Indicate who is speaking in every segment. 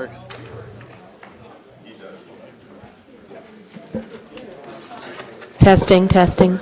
Speaker 1: works.
Speaker 2: Testing, testing.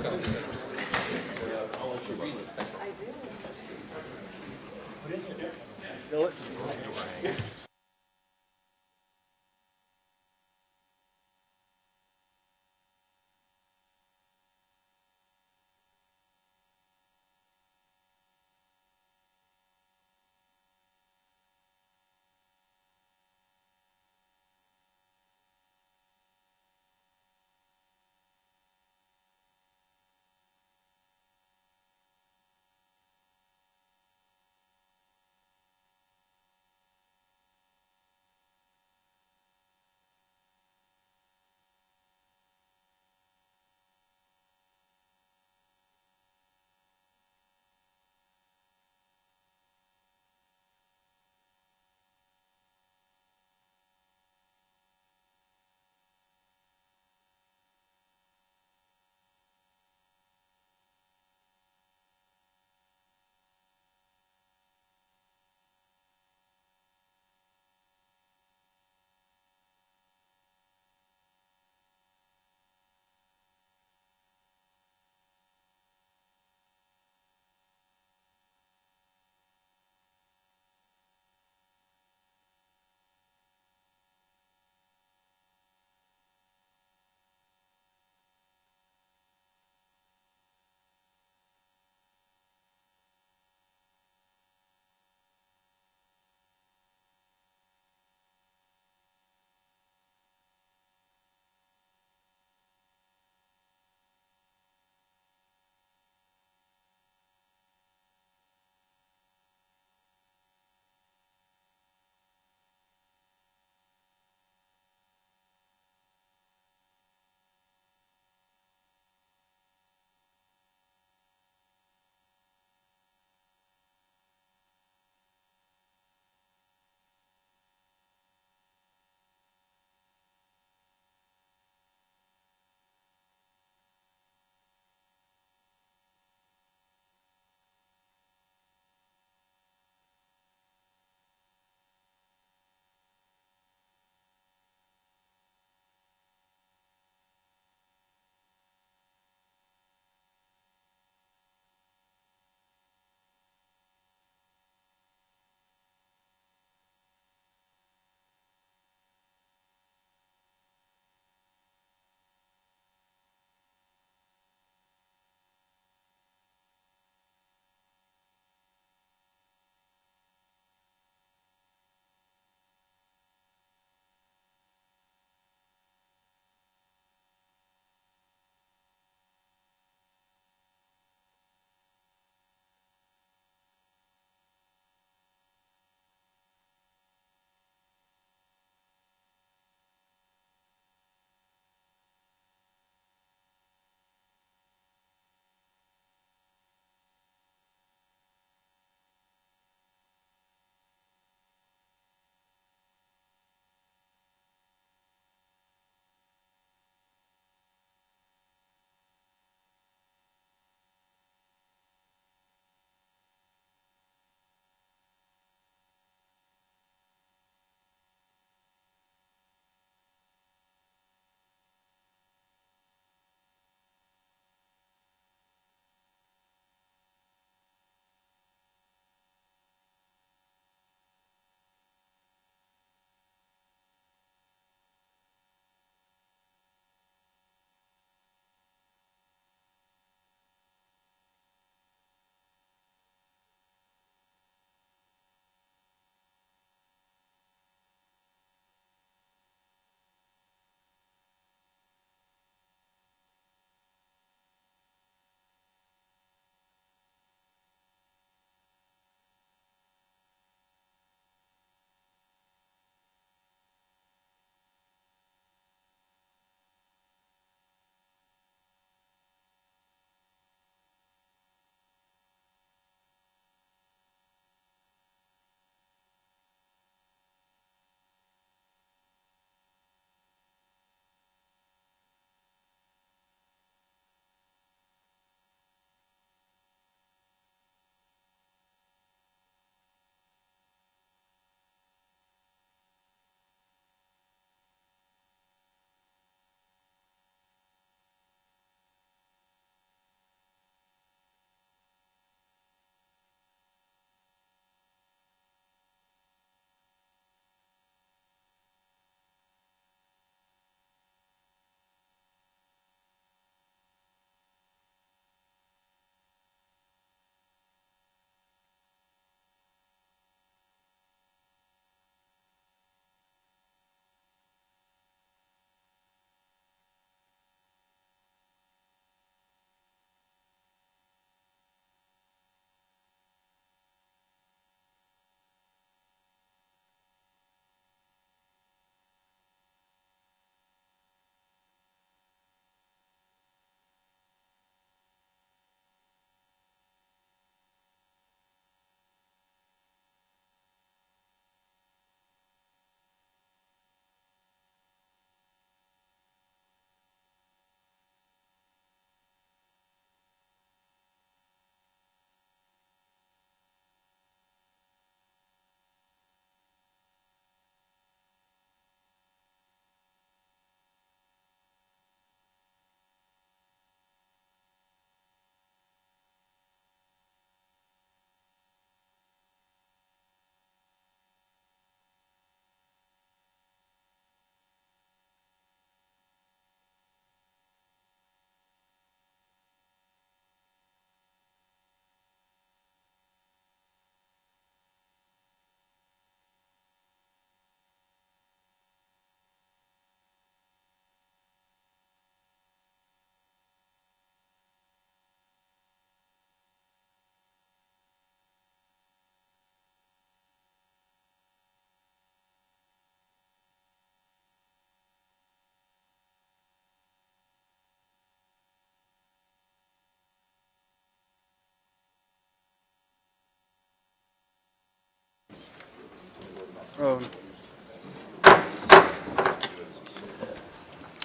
Speaker 1: Road.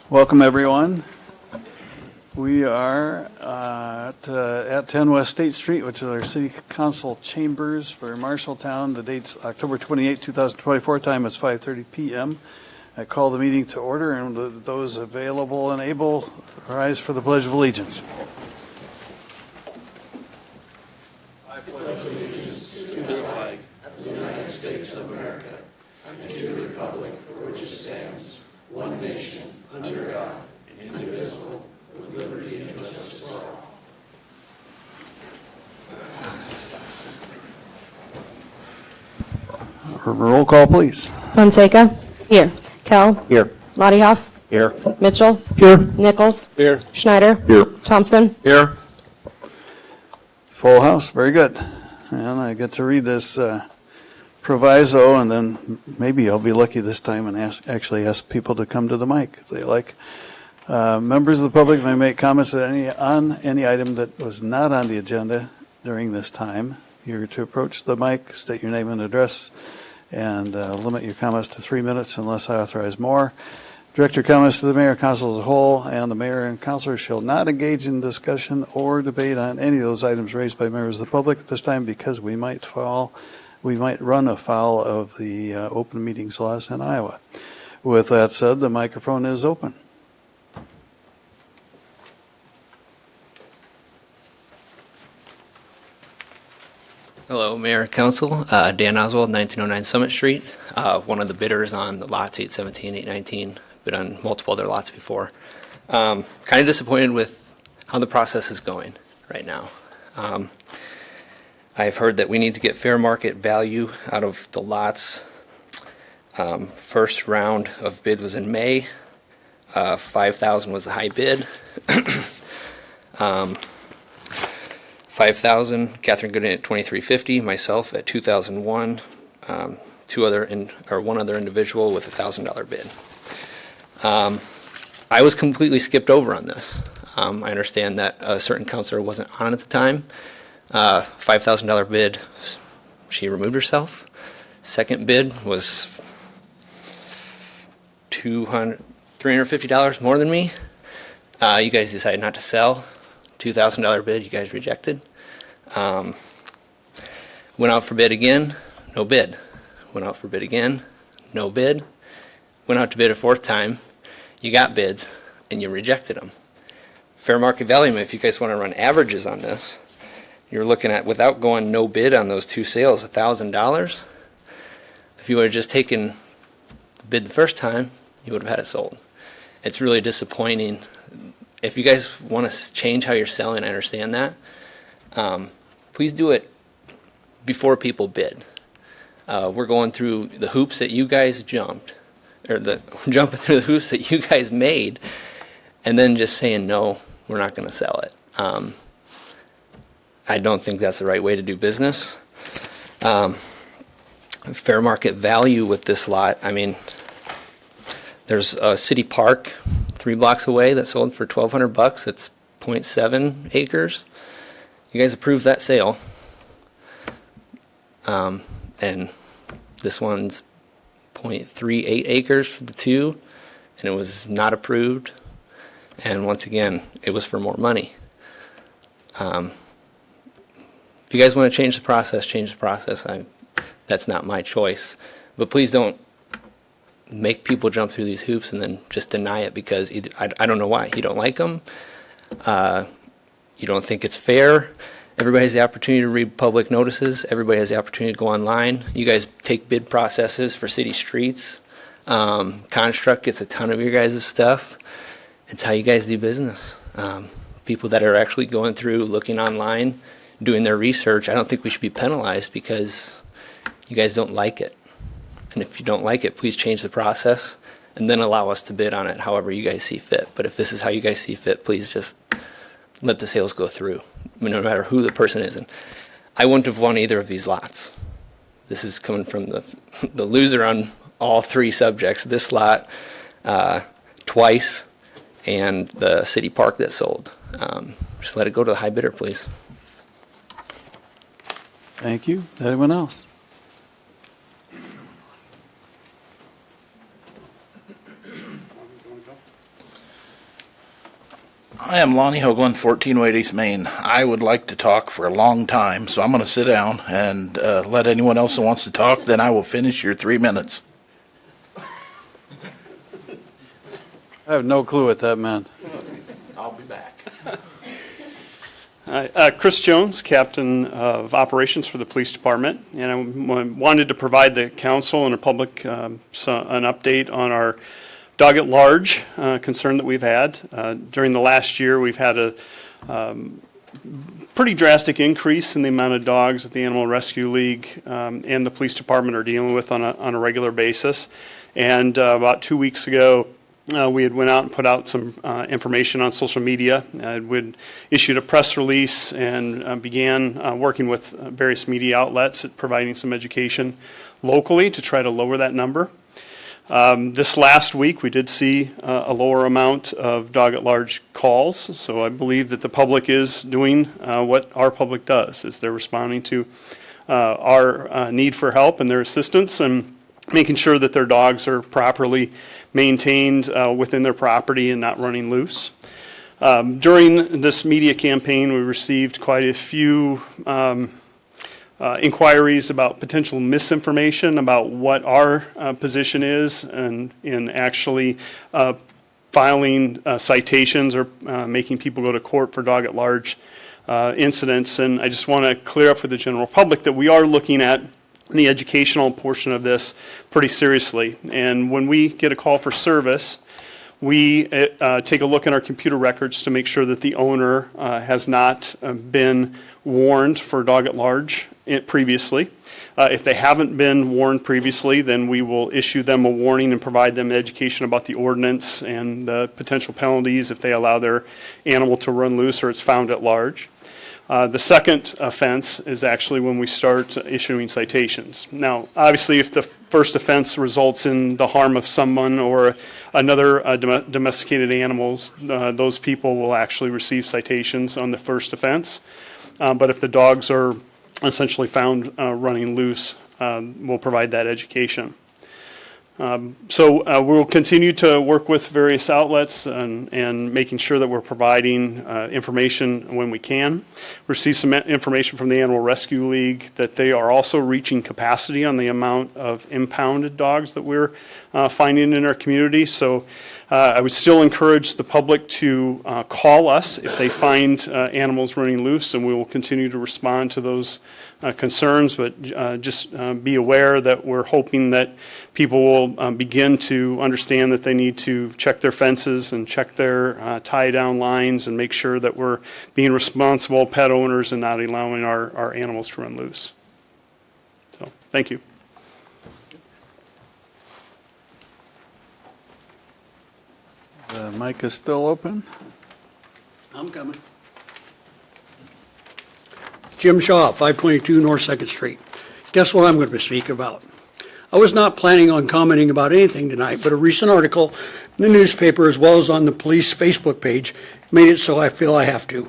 Speaker 1: Welcome, everyone. We are at 10 West State Street, which is our City Council chambers for Marshalltown. The date's October 28, 2024. Time is 5:30 p.m. I call the meeting to order, and those available and able rise for the Pledge of Allegiance. Roll call, please.
Speaker 2: Fonseca? Here. Kell?
Speaker 3: Here.
Speaker 2: Lottie Hoff?
Speaker 3: Here.
Speaker 2: Mitchell?
Speaker 3: Here.
Speaker 2: Nichols?
Speaker 3: Here.
Speaker 2: Schneider?
Speaker 3: Here.
Speaker 2: Thompson?
Speaker 3: Here.
Speaker 1: Full house, very good. And I get to read this proviso, and then maybe I'll be lucky this time and actually ask people to come to the mic if they like. Members of the public may make comments on any item that was not on the agenda during this time. You're to approach the mic, state your name and address, and limit your comments to 3 minutes unless I authorize more. Direct your comments to the mayor and council as a whole, and the mayor and councilor shall not engage in discussion or debate on any of those items raised by members of the public at this time, because we might run afoul of the open meetings laws in Iowa. With that said, the microphone is open.
Speaker 4: Hello, Mayor and Council. Dan Oswald, 1909 Summit Street. One of the bidders on the lots 817, 819. Bid on multiple other lots before. Kind of disappointed with how the process is going right now. I've heard that we need to get fair market value out of the lots. First round of bid was in May. 5,000 was the high bid. 5,000, Catherine Gooden at 2,350, myself at 2,001, one other individual with a $1,000 bid. I was completely skipped over on this. I understand that a certain counselor wasn't on at the time. $5,000 bid, she removed herself. Second bid was $350 more than me. You guys decided not to sell. $2,000 bid, you guys rejected. Went out for bid again, no bid. Went out for bid again, no bid. Went out to bid a fourth time, you got bids, and you rejected them. Fair market value, if you guys want to run averages on this, you're looking at, without going no bid on those two sales, $1,000. If you would have just taken the bid the first time, you would have had it sold. It's really disappointing. If you guys want to change how you're selling, I understand that. Please do it before people bid. We're going through the hoops that you guys jumped, or jumping through the hoops that you guys made, and then just saying, no, we're not going to sell it. I don't think that's the right way to do business. Fair market value with this lot, I mean, there's a city park 3 blocks away that sold for $1,200. That's 0.7 acres. You guys approved that sale. And this one's 0.38 acres for the two, and it was not approved. And once again, it was for more money. If you guys want to change the process, change the process. That's not my choice. But please don't make people jump through these hoops and then just deny it because I don't know why. You don't like them. You don't think it's fair. Everybody has the opportunity to read public notices. Everybody has the opportunity to go online. You guys take bid processes for city streets. Construct gets a ton of your guys' stuff. It's how you guys do business. People that are actually going through, looking online, doing their research, I don't think we should be penalized because you guys don't like it. And if you don't like it, please change the process and then allow us to bid on it however you guys see fit. But if this is how you guys see fit, please just let the sales go through, no matter who the person is. And I wouldn't have won either of these lots. This is coming from the loser on all three subjects. This lot twice and the city park that sold. Just let it go to the high bidder, please.
Speaker 1: Thank you. Anyone else?
Speaker 3: Hi, I'm Lonnie Hoagland, 1408 East Main. I would like to talk for a long time, so I'm going to sit down and let anyone else who wants to talk, then I will finish your 3 minutes.
Speaker 1: I have no clue what that meant.
Speaker 3: I'll be back.
Speaker 5: Hi, Chris Jones, Captain of Operations for the Police Department, and I wanted to provide the council and the public an update on our dog at large concern that we've had. During the last year, we've had a pretty drastic increase in the amount of dogs that the Animal Rescue League and the Police Department are dealing with on a regular basis. And about 2 weeks ago, we had went out and put out some information on social media. We'd issued a press release and began working with various media outlets at providing some education locally to try to lower that number. This last week, we did see a lower amount of dog at large calls, so I believe that the public is doing what our public does, is they're responding to our need for help and their assistance and making sure that their dogs are properly maintained within their property and not running loose. During this media campaign, we received quite a few inquiries about potential misinformation about what our position is and in actually filing citations or making people go to court for dog at large incidents. And I just want to clear up for the general public that we are looking at the educational portion of this pretty seriously. And when we get a call for service, we take a look at our computer records to make sure that the owner has not been warned for dog at large previously. If they haven't been warned previously, then we will issue them a warning and provide them education about the ordinance and the potential penalties if they allow their animal to run loose or it's found at large. The second offense is actually when we start issuing citations. Now, obviously, if the first offense results in the harm of someone or another domesticated animals, those people will actually receive citations on the first offense. But if the dogs are essentially found running loose, we'll provide that education. So we'll continue to work with various outlets and making sure that we're providing information when we can. Receive some information from the Animal Rescue League that they are also reaching capacity on the amount of impounded dogs that we're finding in our community. So I would still encourage the public to call us if they find animals running loose, and we will continue to respond to those concerns, but just be aware that we're hoping that people will begin to understand that they need to check their fences and check their tie-down lines and make sure that we're being responsible pet owners and not allowing our animals to run loose. So, thank you.
Speaker 1: The mic is still open.
Speaker 6: I'm coming. Jim Shaw, 522 North 2nd Street. Guess what I'm going to speak about? I was not planning on commenting about anything tonight, but a recent article in the newspaper as well as on the police Facebook page made it so I feel I have to.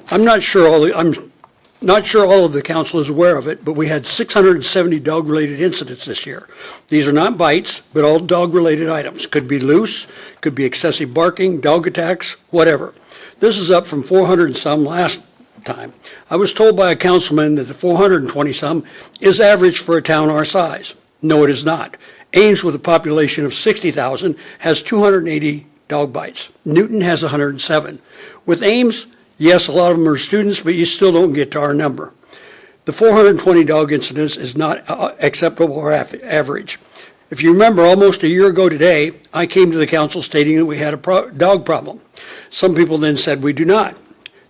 Speaker 6: I'm not sure all of the council is aware of it, but we had 670 dog-related incidents this year. These are not bites, but all dog-related items. Could be loose, could be excessive barking, dog attacks, whatever. This is up from 400 and some last time. I was told by a councilman that the 420 some is average for a town our size. No, it is not. Ames, with a population of 60,000, has 280 dog bites. Newton has 107. With Ames, yes, a lot of them are students, but you still don't get to our number. The 420 dog incidents is not acceptable or average. If you remember, almost a year ago today, I came to the council stating that we had a dog problem. Some people then said we do not.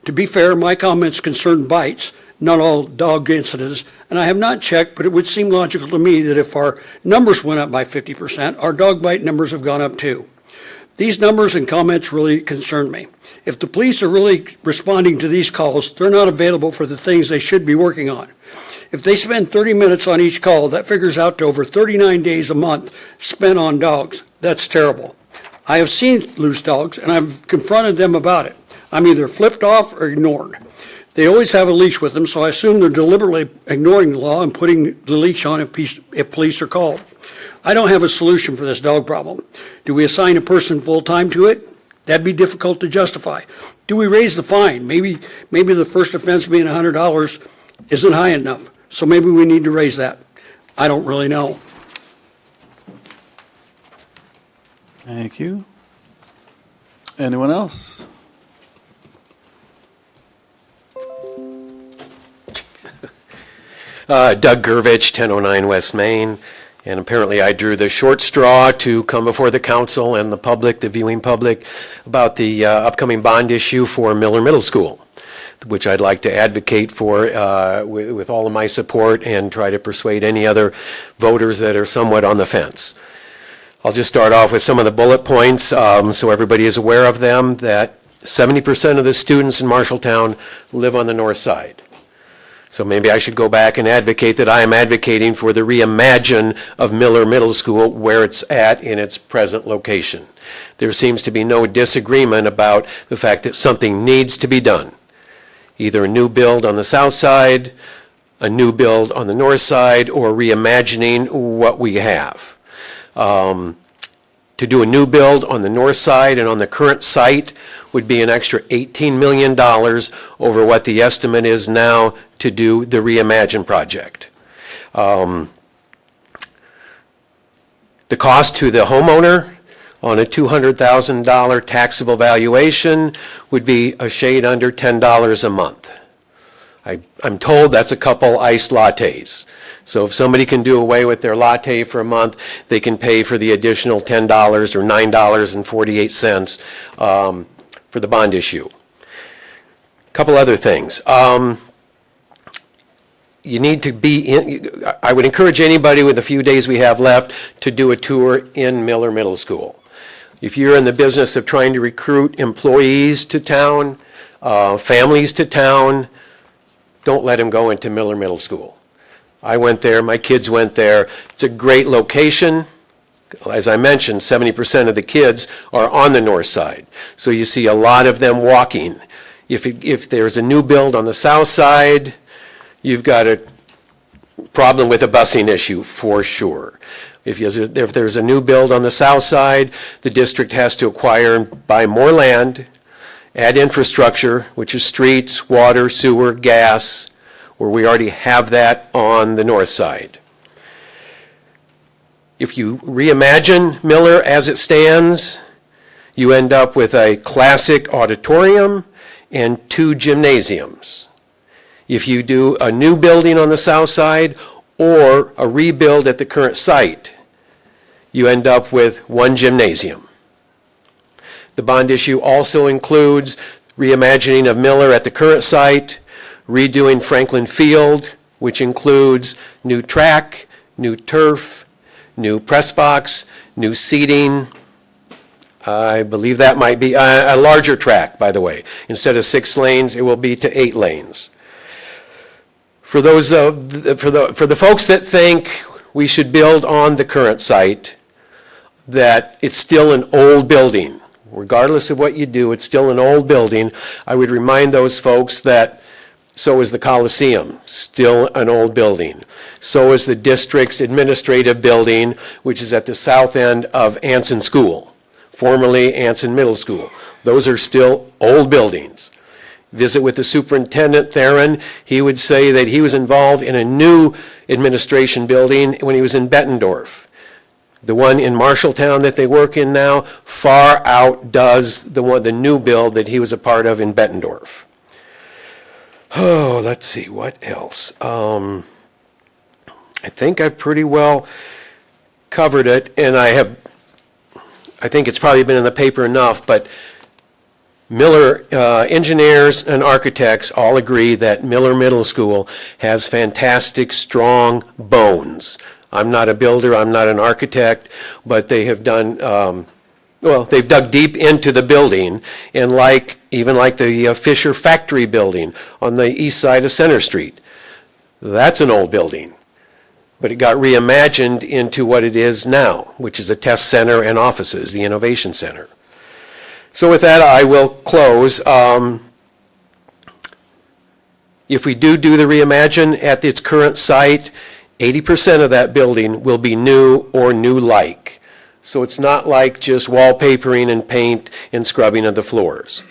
Speaker 6: To be fair, my comments concerned bites, not all dog incidents, and I have not checked, but it would seem logical to me that if our numbers went up by 50%, our dog bite numbers have gone up too. These numbers and comments really concern me. If the police are really responding to these calls, they're not available for the things they should be working on. If they spend 30 minutes on each call, that figures out to over 39 days a month spent on dogs. That's terrible. I have seen loose dogs, and I've confronted them about it. I'm either flipped off or ignored. They always have a leash with them, so I assume they're deliberately ignoring the law and putting the leash on if police are called. I don't have a solution for this dog problem. Do we assign a person full-time to it? That'd be difficult to justify. Do we raise the fine? Maybe the first offense being $100 isn't high enough, so maybe we need to raise that. I don't really know.
Speaker 1: Thank you. Anyone else?
Speaker 7: Doug Gervich, 1009 West Main, and apparently I drew the short straw to come before the council and the public, the viewing public, about the upcoming bond issue for Miller Middle School, which I'd like to advocate for with all of my support and try to persuade any other voters that are somewhat on the fence. I'll just start off with some of the bullet points so everybody is aware of them, that 70% of the students in Marshalltown live on the north side. So maybe I should go back and advocate that I am advocating for the reimagine of Miller Middle School where it's at in its present location. There seems to be no disagreement about the fact that something needs to be done. Either a new build on the south side, a new build on the north side, or reimagining what we have. To do a new build on the north side and on the current site would be an extra $18 million over what the estimate is now to do the Reimagine project. The cost to the homeowner on a $200,000 taxable valuation would be a shade under $10 a month. I'm told that's a couple iced lattes. So if somebody can do away with their latte for a month, they can pay for the additional $10 or $9.48 for the bond issue. A couple other things. You need to be in, I would encourage anybody with the few days we have left to do a tour in Miller Middle School. If you're in the business of trying to recruit employees to town, families to town, don't let them go into Miller Middle School. I went there, my kids went there. It's a great location. As I mentioned, 70% of the kids are on the north side. So you see a lot of them walking. If there's a new build on the south side, you've got a problem with a busing issue for sure. If there's a new build on the south side, the district has to acquire and buy more land, add infrastructure, which is streets, water, sewer, gas, where we already have that on the north side. If you reimagine Miller as it stands, you end up with a classic auditorium and 2 gymnasiums. If you do a new building on the south side or a rebuild at the current site, you end up with 1 gymnasium. The bond issue also includes reimagining of Miller at the current site, redoing Franklin Field, which includes new track, new turf, new press box, new seating. I believe that might be a larger track, by the way. Instead of 6 lanes, it will be to 8 lanes. For those for the folks that think we should build on the current site, that it's still an old building. Regardless of what you do, it's still an old building. I would remind those folks that so is the Coliseum, still an old building. So is the district's administrative building, which is at the south end of Anson School, formerly Anson Middle School. Those are still old buildings. Visit with the superintendent, Theron. He would say that he was involved in a new administration building when he was in Bettendorf. The one in Marshalltown that they work in now far outdoes the new build that he was a part of in Bettendorf. Oh, let's see, what else? I think I've pretty well covered it, and I think it's probably been in the paper enough, but Miller engineers and architects all agree that Miller Middle School has fantastic, strong bones. I'm not a builder, I'm not an architect, but they have done, they've dug deep into the building, and even like the Fisher Factory building on the east side of Center Street. That's an old building, but it got reimagined into what it is now, which is a test center and offices, the Innovation Center. So with that, I will close. If we do the reimagine at its current site, 80% of that building will be new or new-like. So it's not like just wallpapering and paint and scrubbing of the floors.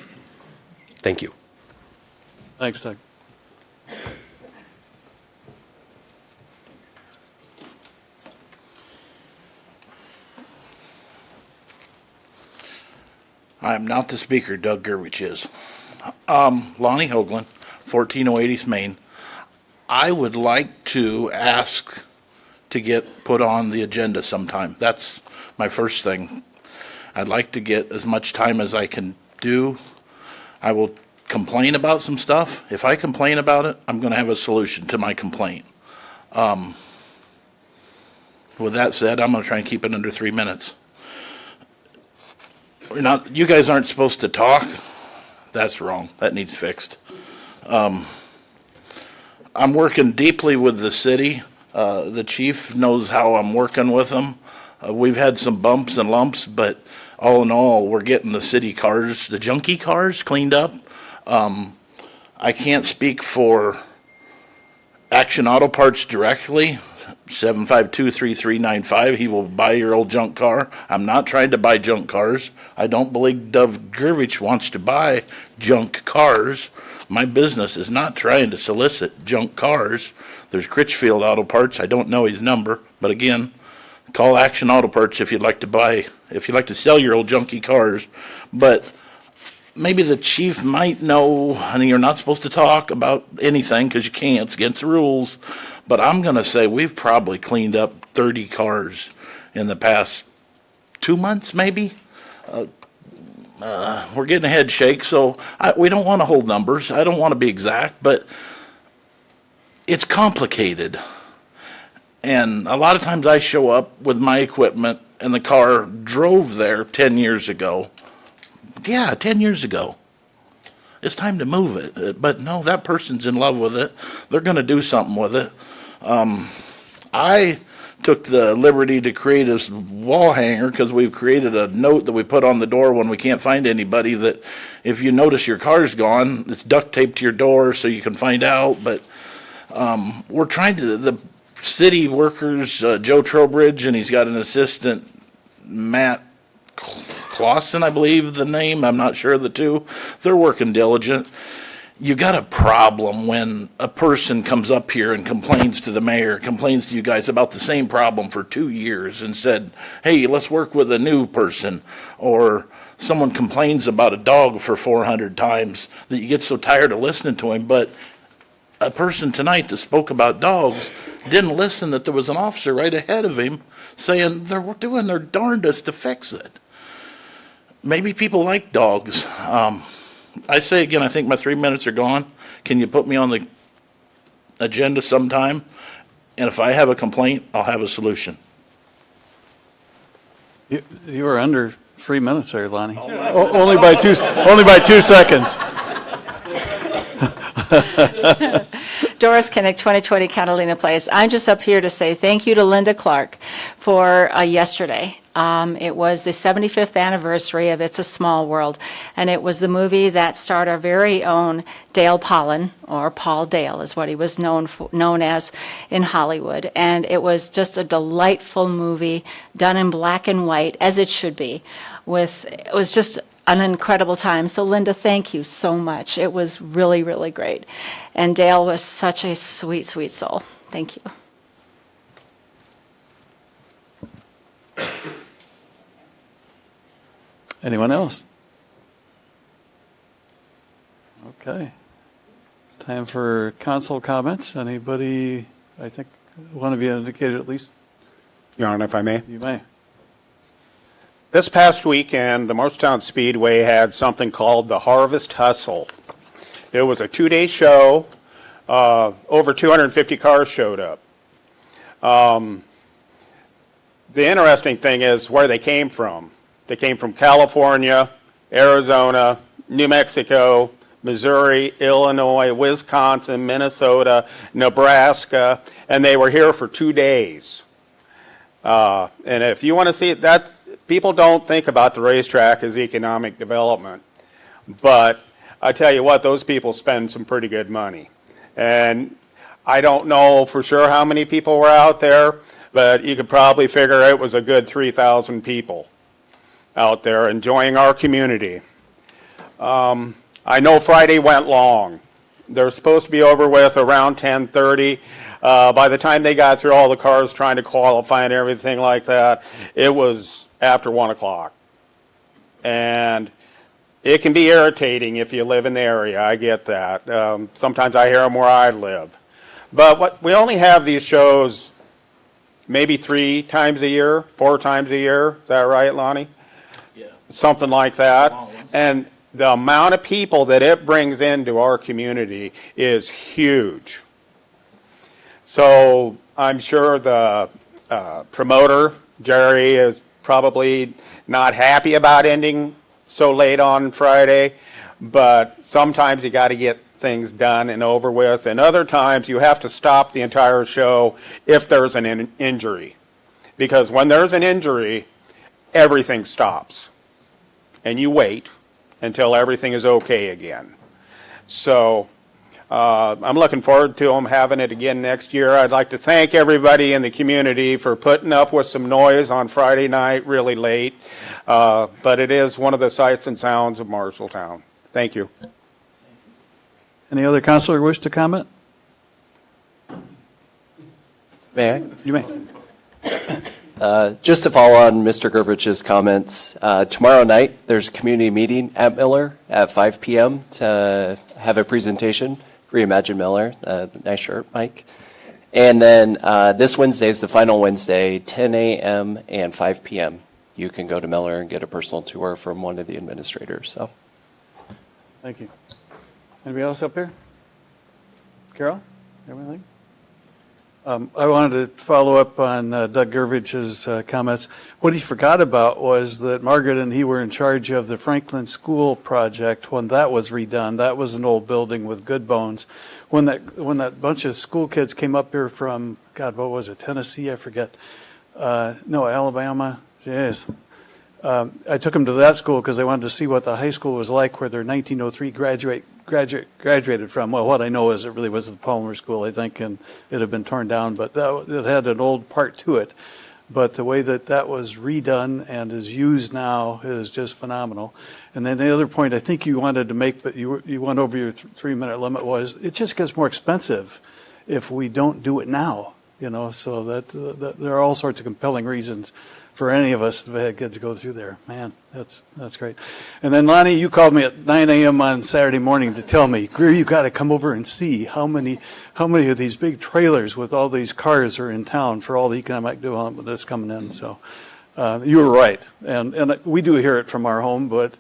Speaker 7: Thank you.
Speaker 1: Thanks, Doug.
Speaker 3: I'm not the speaker, Doug Gerwich is. Lonnie Hoagland, 1408 East Main. I would like to ask to get put on the agenda sometime. That's my first thing. I'd like to get as much time as I can do. I will complain about some stuff. If I complain about it, I'm going to have a solution to my complaint. With that said, I'm going to try and keep it under 3 minutes. You guys aren't supposed to talk. That's wrong. That needs fixed. I'm working deeply with the city. The chief knows how I'm working with them. We've had some bumps and lumps, but all in all, we're getting the city cars, the junky cars, cleaned up. I can't speak for Action Auto Parts directly. 752-3395. He will buy your old junk car. I'm not trying to buy junk cars. I don't believe Doug Gervich wants to buy junk cars. My business is not trying to solicit junk cars. There's Critchfield Auto Parts. I don't know his number, but again, call Action Auto Parts if you'd like to sell your old junky cars. But maybe the chief might know, and you're not supposed to talk about anything because you can't. It's against the rules. But I'm going to say we've probably cleaned up 30 cars in the past 2 months, maybe. We're getting a head shake, so we don't want to hold numbers. I don't want to be exact, but it's complicated. And a lot of times I show up with my equipment, and the car drove there 10 years ago. Yeah, 10 years ago. It's time to move it. But no, that person's in love with it. They're going to do something with it. I took the liberty to create this wall hanger because we've created a note that we put on the door when we can't find anybody that if you notice your car's gone, it's duct taped to your door so you can find out. But we're trying to, the city workers, Joe Trowbridge, and he's got an assistant, Matt Clausen, I believe the name. I'm not sure of the two. They're working diligent. You got a problem when a person comes up here and complains to the mayor, complains to you guys about the same problem for 2 years and said, hey, let's work with a new person. Or someone complains about a dog for 400 times that you get so tired of listening to him. But a person tonight that spoke about dogs didn't listen that there was an officer right ahead of him saying they're doing their darndest to fix it. Maybe people like dogs. I say again, I think my 3 minutes are gone. Can you put me on the agenda sometime? And if I have a complaint, I'll have a solution.
Speaker 1: You were under 3 minutes there, Lonnie. Only by 2 seconds.
Speaker 2: Doris Kinnick, 2020 Catalina Place. I'm just up here to say thank you to Linda Clark for yesterday. It was the 75th anniversary of It's a Small World, and it was the movie that starred our very own Dale Pollen, or Paul Dale is what he was known as in Hollywood. And it was just a delightful movie done in black and white, as it should be. It was just an incredible time. So Linda, thank you so much. It was really, really great. And Dale was such a sweet, sweet soul. Thank you.
Speaker 1: Anyone else? Okay. Time for council comments. Anybody, I think one of you indicated at least.
Speaker 8: Your Honor, if I may.
Speaker 1: You may.
Speaker 8: This past weekend, the Marshalltown Speedway had something called the Harvest Hustle. It was a 2-day show. Over 250 cars showed up. The interesting thing is where they came from. They came from California, Arizona, New Mexico, Missouri, Illinois, Wisconsin, Minnesota, Nebraska, and they were here for 2 days. And if you want to see it, people don't think about the racetrack as economic development. But I tell you what, those people spend some pretty good money. And I don't know for sure how many people were out there, but you could probably figure it was a good 3,000 people out there enjoying our community. I know Friday went long. They're supposed to be over with around 10:30. By the time they got through all the cars trying to qualify and everything like that, it was after 1 o'clock. And it can be irritating if you live in the area. I get that. Sometimes I hear them where I live. But we only have these shows maybe 3 times a year, 4 times a year. Is that right, Lonnie?
Speaker 3: Yeah.
Speaker 8: Something like that.
Speaker 3: Long ones.
Speaker 8: And the amount of people that it brings into our community is huge. So I'm sure the promoter, Jerry, is probably not happy about ending so late on Friday, but sometimes you got to get things done and over with, and other times you have to stop the entire show if there's an injury. Because when there's an injury, everything stops, and you wait until everything is okay again. So I'm looking forward to them having it again next year. I'd like to thank everybody in the community for putting up with some noise on Friday night really late, but it is one of the sights and sounds of Marshalltown. Thank you.
Speaker 1: Any other counselor wish to comment?
Speaker 9: May I?
Speaker 1: You may.
Speaker 9: Just to follow on Mr. Gervich's comments, tomorrow night there's a community meeting at Miller at 5 p.m. to have a presentation, Reimagine Miller, nice shirt, Mike. And then this Wednesday is the final Wednesday, 10 a.m. and 5 p.m. You can go to Miller and get a personal tour from one of the administrators. So,
Speaker 1: Thank you. Anybody else up here? Carol, everything? I wanted to follow up on Doug Gervich's comments. What he forgot about was that Margaret and he were in charge of the Franklin School project when that was redone. That was an old building with good bones. When that bunch of school kids came up here from, God, what was it, Tennessee? I forget. No, Alabama. Yes. I took them to that school because I wanted to see what the high school was like where their 1903 graduated from. Well, what I know is it really was the Palmer School, I think, and it had been torn down, but it had an old part to it. But the way that was redone and is used now is just phenomenal. And then the other point I think you wanted to make, but you went over your 3-minute limit, was it just gets more expensive if we don't do it now. So that there are all sorts of compelling reasons for any of us to have kids go through there. Man, that's great. And then Lonnie, you called me at 9 a.m. on Saturday morning to tell me, Greer, you got to come over and see how many of these big trailers with all these cars are in town for all the economic development that's coming in. So you were right, and we do hear it from our home, but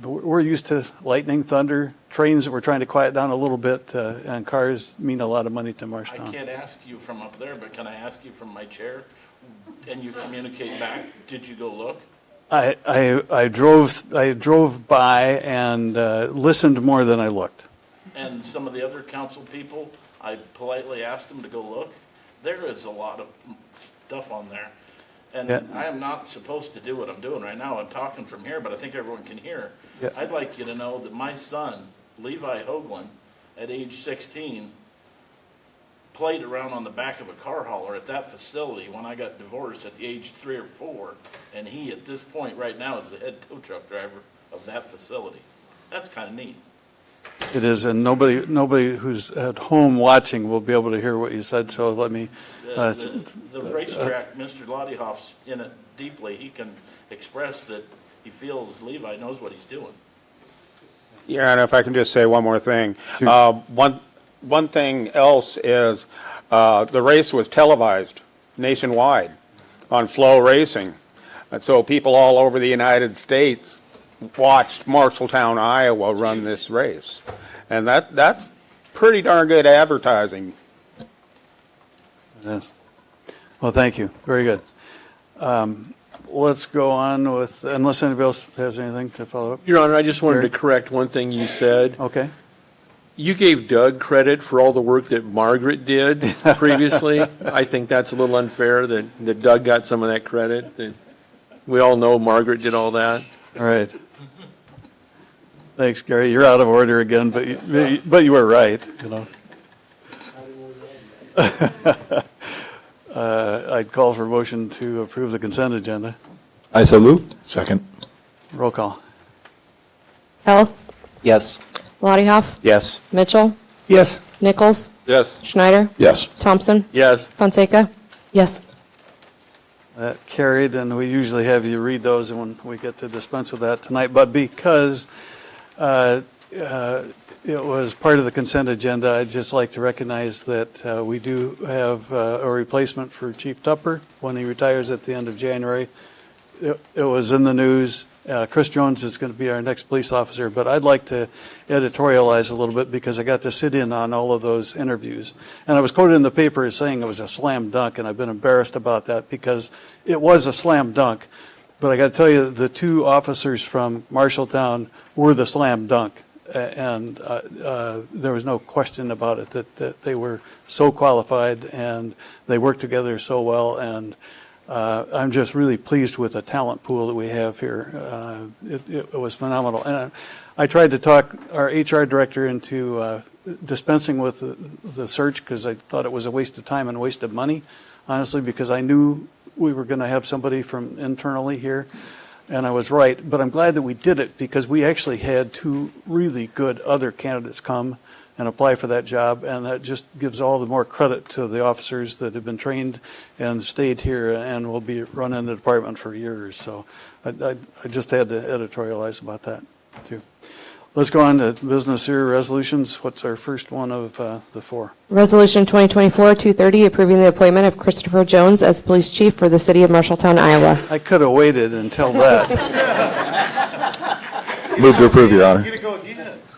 Speaker 1: we're used to lightning, thunder, trains that we're trying to quiet down a little bit, and cars mean a lot of money to Marshalltown.
Speaker 3: I can't ask you from up there, but can I ask you from my chair? And you communicate back? Did you go look?
Speaker 1: I drove by and listened more than I looked.
Speaker 3: And some of the other council people, I politely asked them to go look. There is a lot of stuff on there. And
Speaker 1: Yeah.
Speaker 3: I am not supposed to do what I'm doing right now. I'm talking from here, but I think everyone can hear.
Speaker 1: Yeah.
Speaker 3: I'd like you to know that my son, Levi Hoagland, at age 16, played around on the back of a car hauler at that facility when I got divorced at the age 3 or 4, and he at this point right now is the head tow truck driver of that facility. That's kind of neat.
Speaker 1: It is, and nobody who's at home watching will be able to hear what you said, so let me.
Speaker 3: The racetrack, Mr. Lottihoff's in it deeply. He can express that he feels Levi knows what he's doing.
Speaker 8: Yeah, and if I can just say one more thing. One thing else is the race was televised nationwide on Flow Racing. And so people all over the United States watched Marshalltown, Iowa run this race. And that's pretty darn good advertising.
Speaker 1: Yes. Well, thank you. Very good. Let's go on with, unless anybody else has anything to follow up.
Speaker 7: Your Honor, I just wanted
Speaker 1: Gary?
Speaker 7: to correct one thing you said.
Speaker 1: Okay.
Speaker 7: You gave Doug credit for all the work that Margaret did previously. I think that's a little unfair that Doug got some of that credit. That we all know Margaret did all that.
Speaker 1: All right. Thanks, Gary. You're out of order again, but you were right, I'd call for a motion to approve the consent agenda.
Speaker 10: I so moved. Second.
Speaker 1: Roll call.
Speaker 11: Hell,
Speaker 9: Yes.
Speaker 11: Lottie
Speaker 8: Yes.
Speaker 11: Mitchell,
Speaker 10: Yes.
Speaker 11: Nichols,
Speaker 10: Yes.
Speaker 11: Schneider,
Speaker 10: Yes.
Speaker 11: Thompson,
Speaker 10: Yes.
Speaker 11: Fonseca. Yes.
Speaker 1: That carried, and we usually have you read those when we get to dispense with that tonight. But because it was part of the consent agenda, I'd just like to recognize that we do have a replacement for Chief Tupper when he retires at the end of January. It was in the news. Chris Jones is going to be our next police officer, but I'd like to editorialize a little bit because I got to sit in on all of those interviews. And I was quoted in the paper as saying it was a slam dunk, and I've been embarrassed about that because it was a slam dunk. But I got to tell you, the two officers from Marshalltown were the slam dunk. And there was no question about it, that they were so qualified and they worked together so well. And I'm just really pleased with the talent pool that we have here. It was phenomenal. And I tried to talk our HR director into dispensing with the search because I thought it was a waste of time and a waste of money, honestly, because I knew we were going to have somebody from internally here. And I was right, but I'm glad that we did it because we actually had two really good other candidates come and apply for that job, and that just gives all the more credit to the officers that have been trained and stayed here and will be running the department for years. So I just had to editorialize about that too. Let's go on to business here, resolutions. What's our first one of the four?
Speaker 11: Resolution 2024-230, approving the appointment of Christopher Jones as police chief for the city of Marshalltown, Iowa.
Speaker 1: I could have waited until that.
Speaker 10: Move to approve, Your Honor.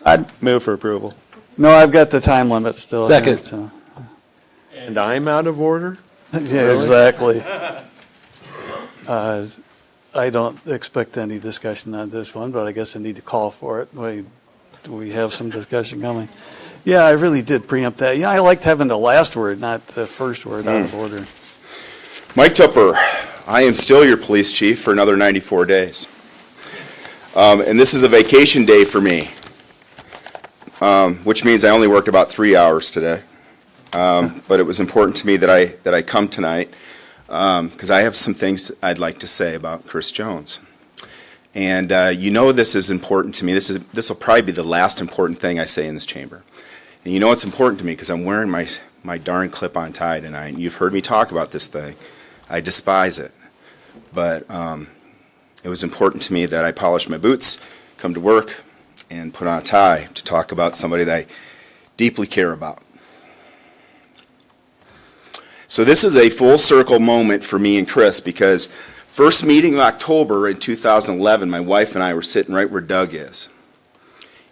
Speaker 8: I'd move for approval.
Speaker 1: No, I've got the time limit still.
Speaker 10: Second.
Speaker 1: So.
Speaker 7: And I'm out of order?
Speaker 1: Yeah, exactly. I don't expect any discussion on this one, but I guess I need to call for it. We have some discussion coming. Yeah, I really did preempt that. Yeah, I liked having the last word, not the first word out of order.
Speaker 12: Mike Tupper, I am still your police chief for another 94 days. And this is a vacation day for me, which means I only worked about 3 hours today. But it was important to me that I come tonight because I have some things I'd like to say about Chris Jones. And this is important to me. This will probably be the last important thing I say in this chamber. And you know it's important to me because I'm wearing my darn clip-on tie tonight. You've heard me talk about this thing. I despise it. But it was important to me that I polish my boots, come to work, and put on a tie to talk about somebody that I deeply care about. So this is a full circle moment for me and Chris because first meeting of October in 2011, my wife and I were sitting right where Doug is.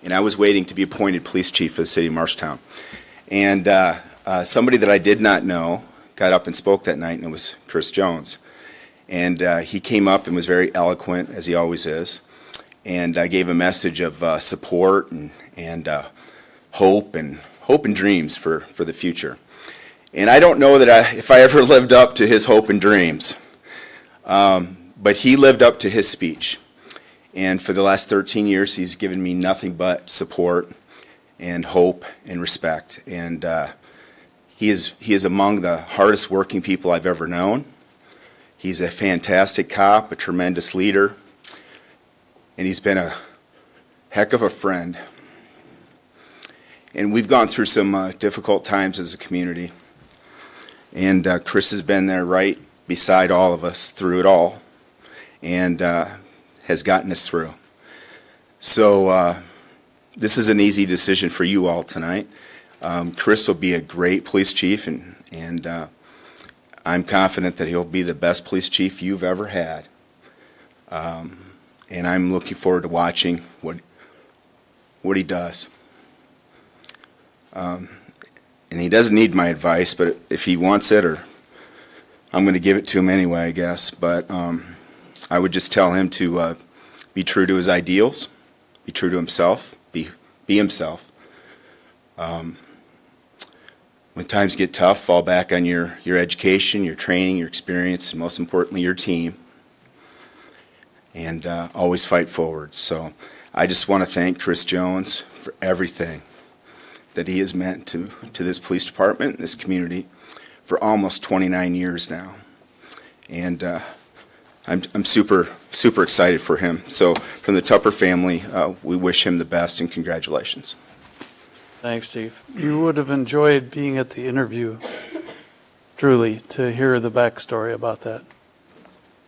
Speaker 12: And I was waiting to be appointed police chief for the city of Marshalltown. And somebody that I did not know got up and spoke that night, and it was Chris Jones. And he came up and was very eloquent, as he always is. And I gave a message of support and hope and dreams for the future. And I don't know that if I ever lived up to his hope and dreams, but he lived up to his speech. And for the last 13 years, he's given me nothing but support and hope and respect. And he is among the hardest working people I've ever known. He's a fantastic cop, a tremendous leader, and he's been a heck of a friend. And we've gone through some difficult times as a community. And Chris has been there right beside all of us through it all and has gotten us through. So this is an easy decision for you all tonight. Chris will be a great police chief, and I'm confident that he'll be the best police chief you've ever had. And I'm looking forward to watching what he does. And he doesn't need my advice, but if he wants it, or I'm going to give it to him anyway, I guess. But I would just tell him to be true to his ideals, be true to himself, be himself. When times get tough, fall back on your education, your training, your experience, and most importantly, your team. And always fight forward. So I just want to thank Chris Jones for everything that he has meant to this police department, this community, for almost 29 years now. And I'm super excited for him. So from the Tupper family, we wish him the best and congratulations.
Speaker 1: Thanks, Steve. You would have enjoyed being at the interview, truly, to hear the backstory about that.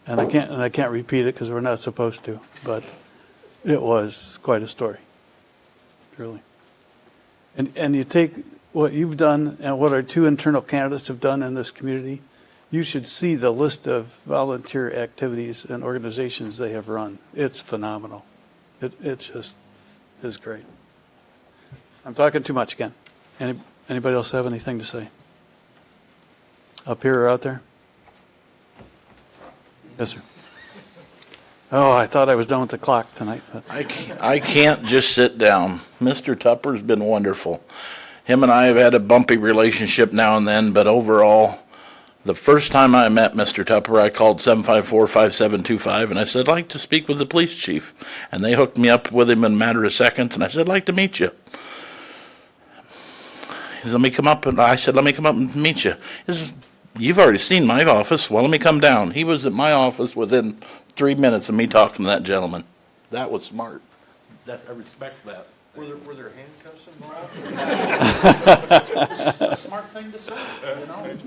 Speaker 1: And I can't repeat it because we're not supposed to, but it was quite a story, truly. And you take what you've done and what our two internal candidates have done in this community, you should see the list of volunteer activities and organizations they have run. It's phenomenal. It just is great. I'm talking too much again. Anybody else have anything to say? Up here or out there? Yes, sir. Oh, I thought I was done with the clock tonight. But.
Speaker 3: I can't just sit down. Mr. Tupper's been wonderful. Him and I have had a bumpy relationship now and then, but overall, the first time I met Mr. Tupper, I called 754-5725, and I said, I'd like to speak with the police chief. And they hooked me up with him in a matter of seconds, and I said, I'd like to meet you. He said, let me come up, and I said, let me come up and meet you. He says, you've already seen my office. Well, let me come down. He was at my office within 3 minutes of me talking to that gentleman. That was smart. I respect that.
Speaker 13: Were there handcuffs involved?
Speaker 3: It's a smart thing to say, you know?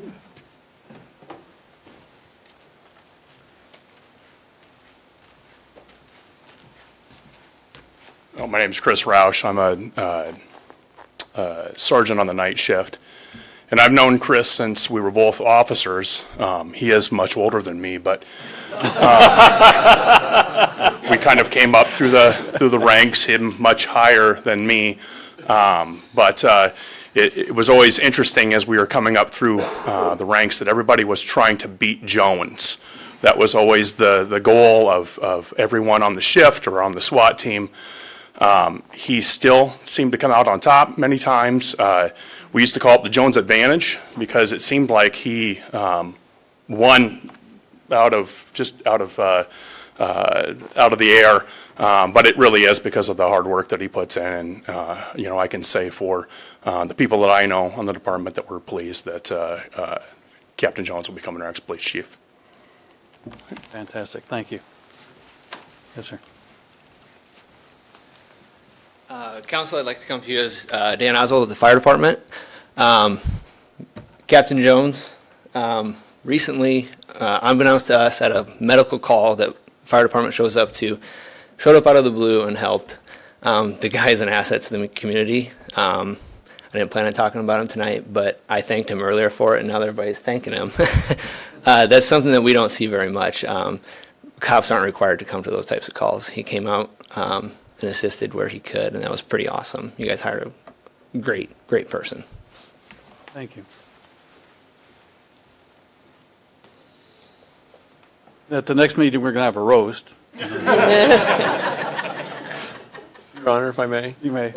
Speaker 5: Oh, my name's Chris Roush. I'm a sergeant on the night shift. And I've known Chris since we were both officers. He is much older than me, but we kind of came up through the ranks, him much higher than me. But it was always interesting as we were coming up through the ranks that everybody was trying to beat Jones. That was always the goal of everyone on the shift or on the SWAT team. He still seemed to come out on top many times. We used to call it the Jones advantage because it seemed like he won out of the air, but it really is because of the hard work that he puts in. And I can say for the people that I know on the department that we're pleased that Captain Jones will become our next police chief.
Speaker 1: Fantastic. Thank you. Yes, sir.
Speaker 4: Council, I'd like to come to you as Dan Oswald with the fire department. Captain Jones, recently, unbeknownst to us, at a medical call that fire department showed up out of the blue and helped. The guy is an asset to the community. I didn't plan on talking about him tonight, but I thanked him earlier for it, and now everybody's thanking him. That's something that we don't see very much. Cops aren't required to come to those types of calls. He came out and assisted where he could, and that was pretty awesome. You guys hired a great person.
Speaker 1: Thank you. At the next meeting, we're going to have a roast.
Speaker 13: Your Honor, if I may.
Speaker 1: You may.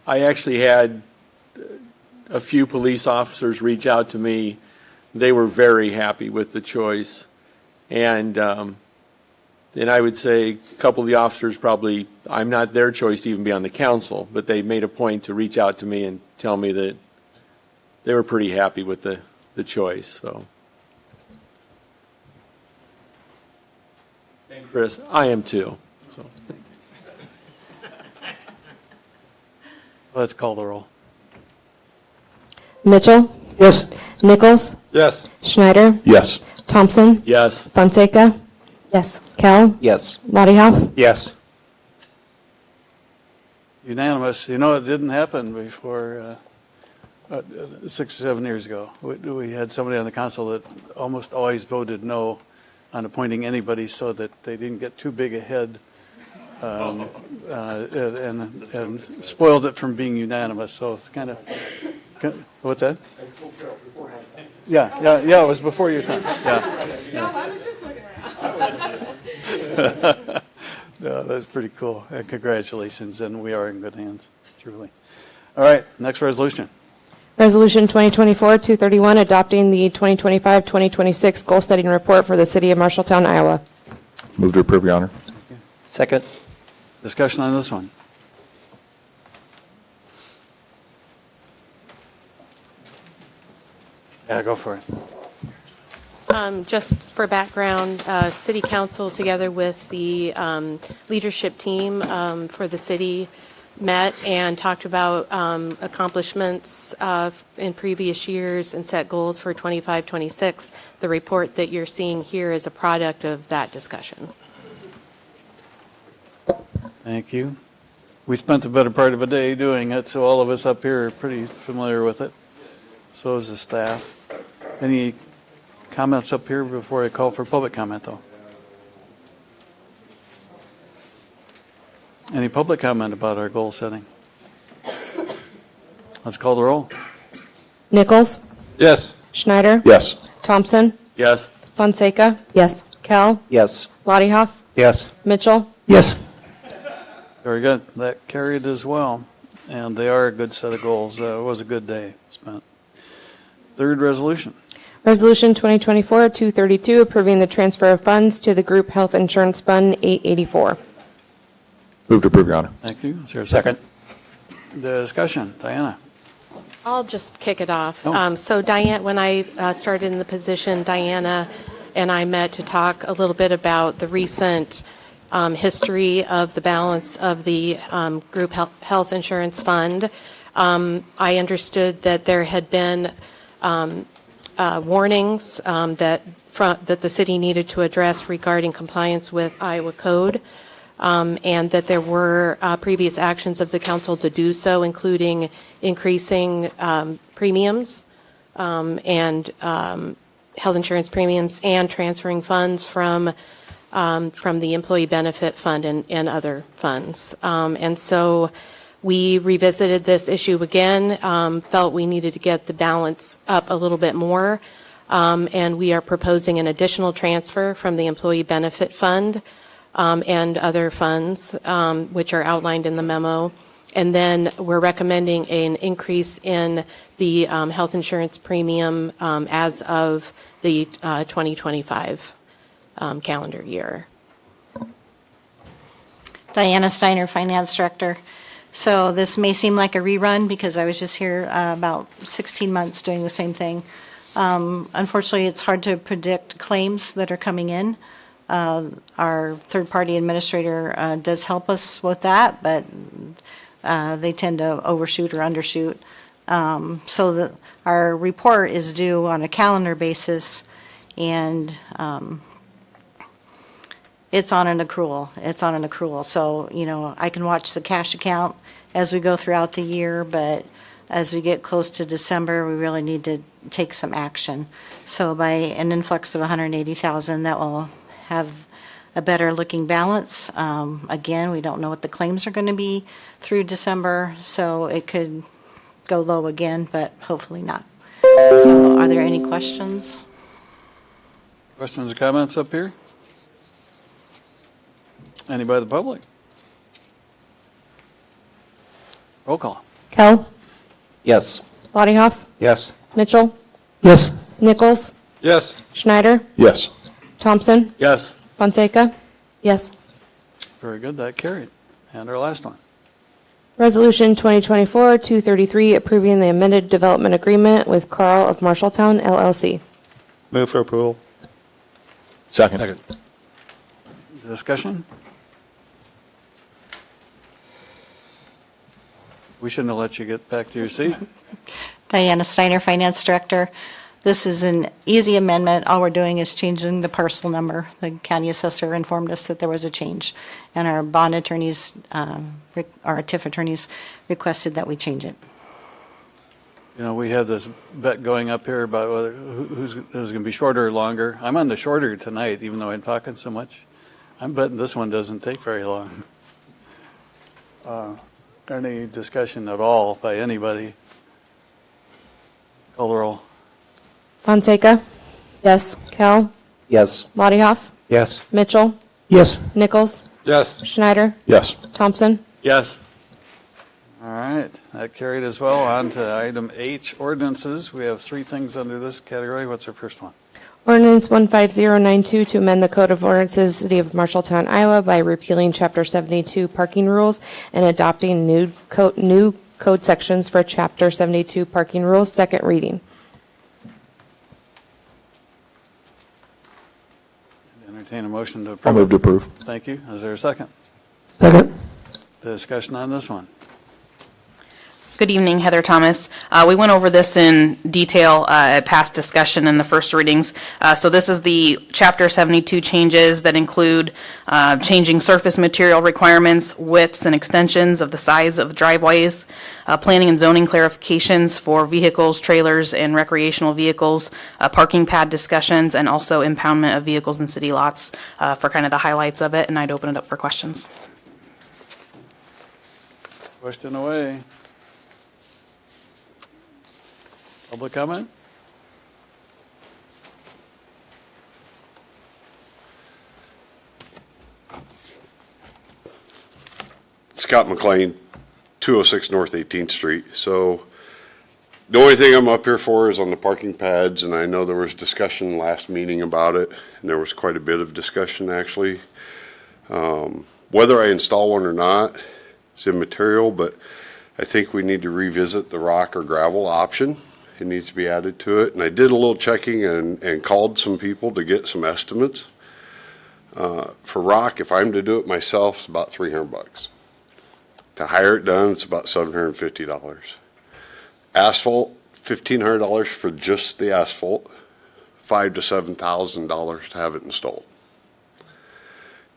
Speaker 13: I actually had a few police officers reach out to me. They were very happy with the choice. And I would say a couple of the officers probably, I'm not their choice to even be on the council, but they made a point to reach out to me and tell me that they were pretty happy with the choice. So, and Chris, I am too. So,
Speaker 1: Let's call the roll.
Speaker 11: Mitchell?
Speaker 10: Yes.
Speaker 11: Nichols?
Speaker 10: Yes.
Speaker 11: Schneider?
Speaker 10: Yes.
Speaker 11: Thompson?
Speaker 13: yes.
Speaker 11: Fonseca? Yes. Kell?
Speaker 9: Yes.
Speaker 11: Lottie
Speaker 10: Yes.
Speaker 1: Unanimous. You know, it didn't happen before 6 or 7 years ago. We had somebody on the council that almost always voted no on appointing anybody so that they didn't get too big ahead and spoiled it from being unanimous. So kind of, what's that? Yeah, it was before your time. Yeah.
Speaker 14: I was just looking around.
Speaker 1: No, that's pretty cool. Congratulations, and we are in good hands, truly. All right, next resolution.
Speaker 11: Resolution 2024-231, adopting the 2025-2026 goal setting report for the city of Marshalltown, Iowa.
Speaker 10: Move to approve, Your Honor.
Speaker 9: Second.
Speaker 1: Discussion on this one. Yeah, go for it.
Speaker 14: Just for background, City Council, together with the leadership team for the city, met and talked about accomplishments in previous years and set goals for 25-26. The report that you're seeing here is a product of that discussion.
Speaker 1: Thank you. We spent the better part of a day doing it, so all of us up here are pretty familiar with it. So is the staff. Any comments up here before I call for public comment, though? Any public comment about our goal setting? Let's call the roll.
Speaker 11: Nichols?
Speaker 13: Yes.
Speaker 11: Schneider?
Speaker 10: Yes.
Speaker 11: Thompson?
Speaker 13: Yes.
Speaker 11: Fonseca? Yes. Kell?
Speaker 9: Yes.
Speaker 11: Lottie
Speaker 13: Yes.
Speaker 11: Mitchell?
Speaker 6: Yes.
Speaker 1: Very good. That carried as well. And they are a good set of goals. It was a good day spent. Third resolution.
Speaker 11: Resolution 2024-232, approving the transfer of funds to the Group Health Insurance Fund 884.
Speaker 10: Move to approve, Your Honor.
Speaker 1: Thank you. Is there a second? The discussion. Diana.
Speaker 14: I'll just kick it off.
Speaker 1: Oh.
Speaker 14: So Diane, when I started in the position, Diana and I met to talk a little bit about the recent history of the balance of the Group Health Insurance Fund. I understood that there had been warnings that the city needed to address regarding compliance with Iowa code, and that there were previous actions of the council to do so, including increasing premiums and health insurance premiums and transferring funds from the employee benefit fund and other funds. And so we revisited this issue again, felt we needed to get the balance up a little bit more, and we are proposing an additional transfer from the employee benefit fund and other funds, which are outlined in the memo. And then we're recommending an increase in the health insurance premium as of the 2025 calendar year.
Speaker 15: Diana Steiner, Finance Director. So this may seem like a rerun because I was just here about 16 months doing the same thing. Unfortunately, it's hard to predict claims that are coming in. Our third-party administrator does help us with that, but they tend to overshoot or undershoot. So our report is due on a calendar basis, and it's on an accrual. It's on an accrual. So, I can watch the cash account as we go throughout the year, but as we get close to December, we really need to take some action. So by an influx of 180,000, that will have a better looking balance. Again, we don't know what the claims are going to be through December, so it could go low again, but hopefully not. So are there any questions?
Speaker 1: Questions or comments up here? Any by the public? Roll call.
Speaker 11: Kell?
Speaker 9: Yes.
Speaker 11: Lottie
Speaker 13: Yes.
Speaker 11: Mitchell?
Speaker 6: Yes.
Speaker 11: Nichols?
Speaker 13: Yes.
Speaker 11: Schneider?
Speaker 10: Yes.
Speaker 11: Thompson?
Speaker 13: Yes.
Speaker 11: Fonseca? Yes.
Speaker 1: Very good. That carried. And our last one.
Speaker 11: Resolution 2024-233, approving the amended development agreement with Carl of Marshalltown LLC.
Speaker 8: Move for approval.
Speaker 10: Second.
Speaker 1: Discussion? We shouldn't have let you get back to your seat.
Speaker 15: Diana Steiner, Finance Director. This is an easy amendment. All we're doing is changing the parcel number. The county assessor informed us that there was a change, and our bond attorneys, our TIF attorneys requested that we change it.
Speaker 1: We have this bet going up here about whether who's going to be shorter or longer. I'm on the shorter tonight, even though I'm talking so much. I'm betting this one doesn't take very long. Any discussion at all by anybody? Call the roll.
Speaker 11: Fonseca? Yes. Kell?
Speaker 9: Yes.
Speaker 11: Lottie
Speaker 13: Yes.
Speaker 11: Mitchell?
Speaker 6: Yes.
Speaker 11: Nichols?
Speaker 13: Yes.
Speaker 11: Schneider?
Speaker 10: Yes.
Speaker 11: Thompson?
Speaker 13: Yes.
Speaker 1: All right, that carried as well. On to item H, ordinances. We have three things under this category. What's our first one?
Speaker 11: Ordinance 15092 to amend the Code of Ordinances, City of Marshalltown, Iowa by repealing Chapter 72 parking rules and adopting new code sections for Chapter 72 parking rules, second reading.
Speaker 1: Entertain a motion to approve.
Speaker 10: I'll move to approve.
Speaker 1: Thank you. Is there a second?
Speaker 6: Second.
Speaker 1: Discussion on this one.
Speaker 16: Good evening, Heather Thomas. We went over this in detail at past discussion in the first readings. So this is the Chapter 72 changes that include changing surface material requirements, widths and extensions of the size of driveways, planning and zoning clarifications for vehicles, trailers, and recreational vehicles, parking pad discussions, and also impoundment of vehicles in city lots for kind of the highlights of it, and I'd open it up for questions.
Speaker 1: Question away. Public comment?
Speaker 17: Scott McLean, 206 North 18th Street. So the only thing I'm up here for is on the parking pads, and I know there was discussion last meeting about it, and there was quite a bit of discussion actually. Whether I install one or not is immaterial, but I think we need to revisit the rock or gravel option. It needs to be added to it. And I did a little checking and called some people to get some estimates. For rock, if I'm to do it myself, it's about $300. To hire it done, it's about $750. Asphalt, $1,500 for just the asphalt, $5,000 to $7,000 to have it installed.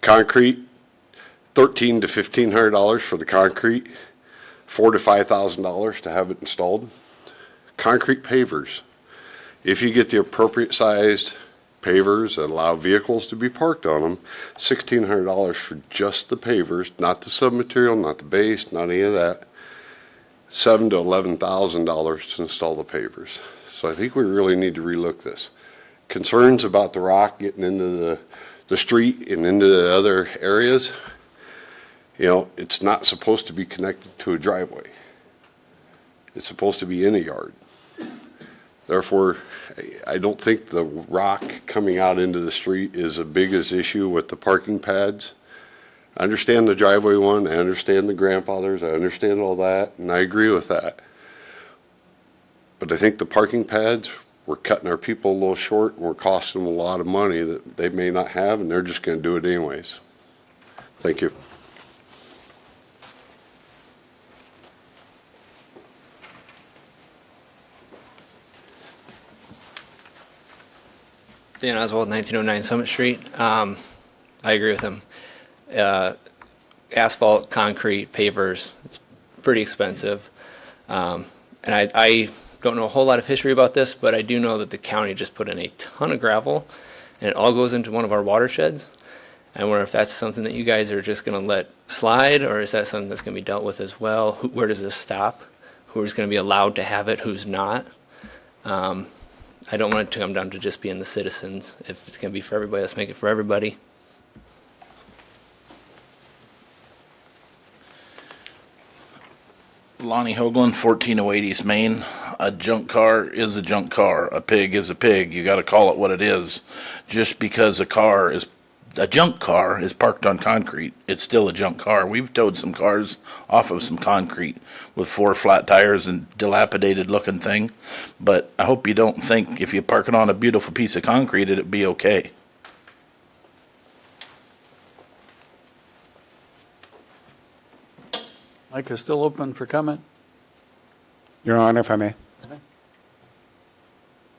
Speaker 17: Concrete, $1,300 to $1,500 for the concrete, $4,000 to $5,000 to have it installed. Concrete pavers, if you get the appropriate sized pavers that allow vehicles to be parked on them, $1,600 for just the pavers, not the submaterial, not the base, not any of that. $7,000 to $11,000 to install the pavers. So I think we really need to relook this. Concerns about the rock getting into the street and into the other areas, you know, it's not supposed to be connected to a driveway. It's supposed to be in a yard. Therefore, I don't think the rock coming out into the street is a biggest issue with the parking pads. I understand the driveway one, I understand the grandfathers, I understand all that, and I agree with that. But I think the parking pads, we're cutting our people a little short, and we're costing them a lot of money that they may not have, and they're just gonna do it anyways. Thank you.
Speaker 4: Dan Oswald, 1909 Summit Street. I agree with him. Asphalt, concrete, pavers, it's pretty expensive. And I don't know a whole lot of history about this, but I do know that the county just put in a ton of gravel, and it all goes into one of our watersheds. I wonder if that's something that you guys are just going to let slide, or is that something that's going to be dealt with as well? Where does this stop? Who is going to be allowed to have it, who's not? I don't want it to come down to just being the citizens. If it's going to be for everybody, let's make it for everybody.
Speaker 3: Lonnie Hoagland, 1408 East Main. A junk car is a junk car. A pig is a pig. You got to call it what it is. Just because a junk car is parked on concrete, it's still a junk car. We've towed some cars off of some concrete with 4 flat tires and dilapidated looking thing. But I hope you don't think if you park it on a beautiful piece of concrete, it'd be okay.
Speaker 1: Mike is still open for comment.
Speaker 8: Your Honor, if I may.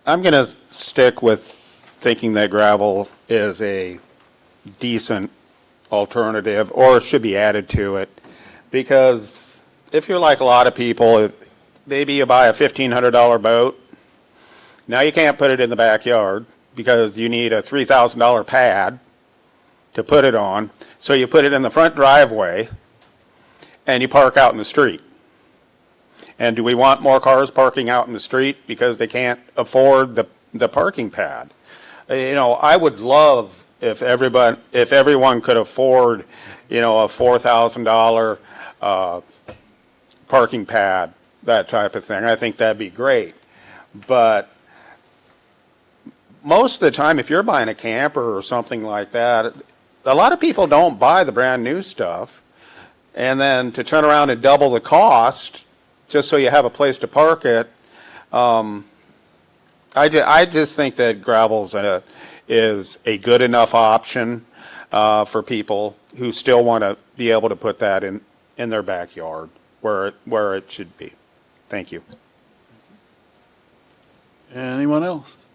Speaker 8: I'm going to stick with thinking that gravel is a decent alternative, or should be added to it, because if you're like a lot of people, maybe you buy a $1,500 boat. Now you can't put it in the backyard because you need a $3,000 pad to put it on. So you put it in the front driveway and you park out in the street. And do we want more cars parking out in the street because they can't afford the parking pad? You know, I would love if everyone could afford, you know, a $4,000 parking pad, that type of thing. I think that'd be great. But most of the time, if you're buying a camper or something like that, a lot of people don't buy the brand new stuff. And then to turn around and double the cost just so you have a place to park it, I just think that gravel's is a good enough option for people who still want to be able to put that in their backyard where it should be. Thank you.
Speaker 1: Anyone else?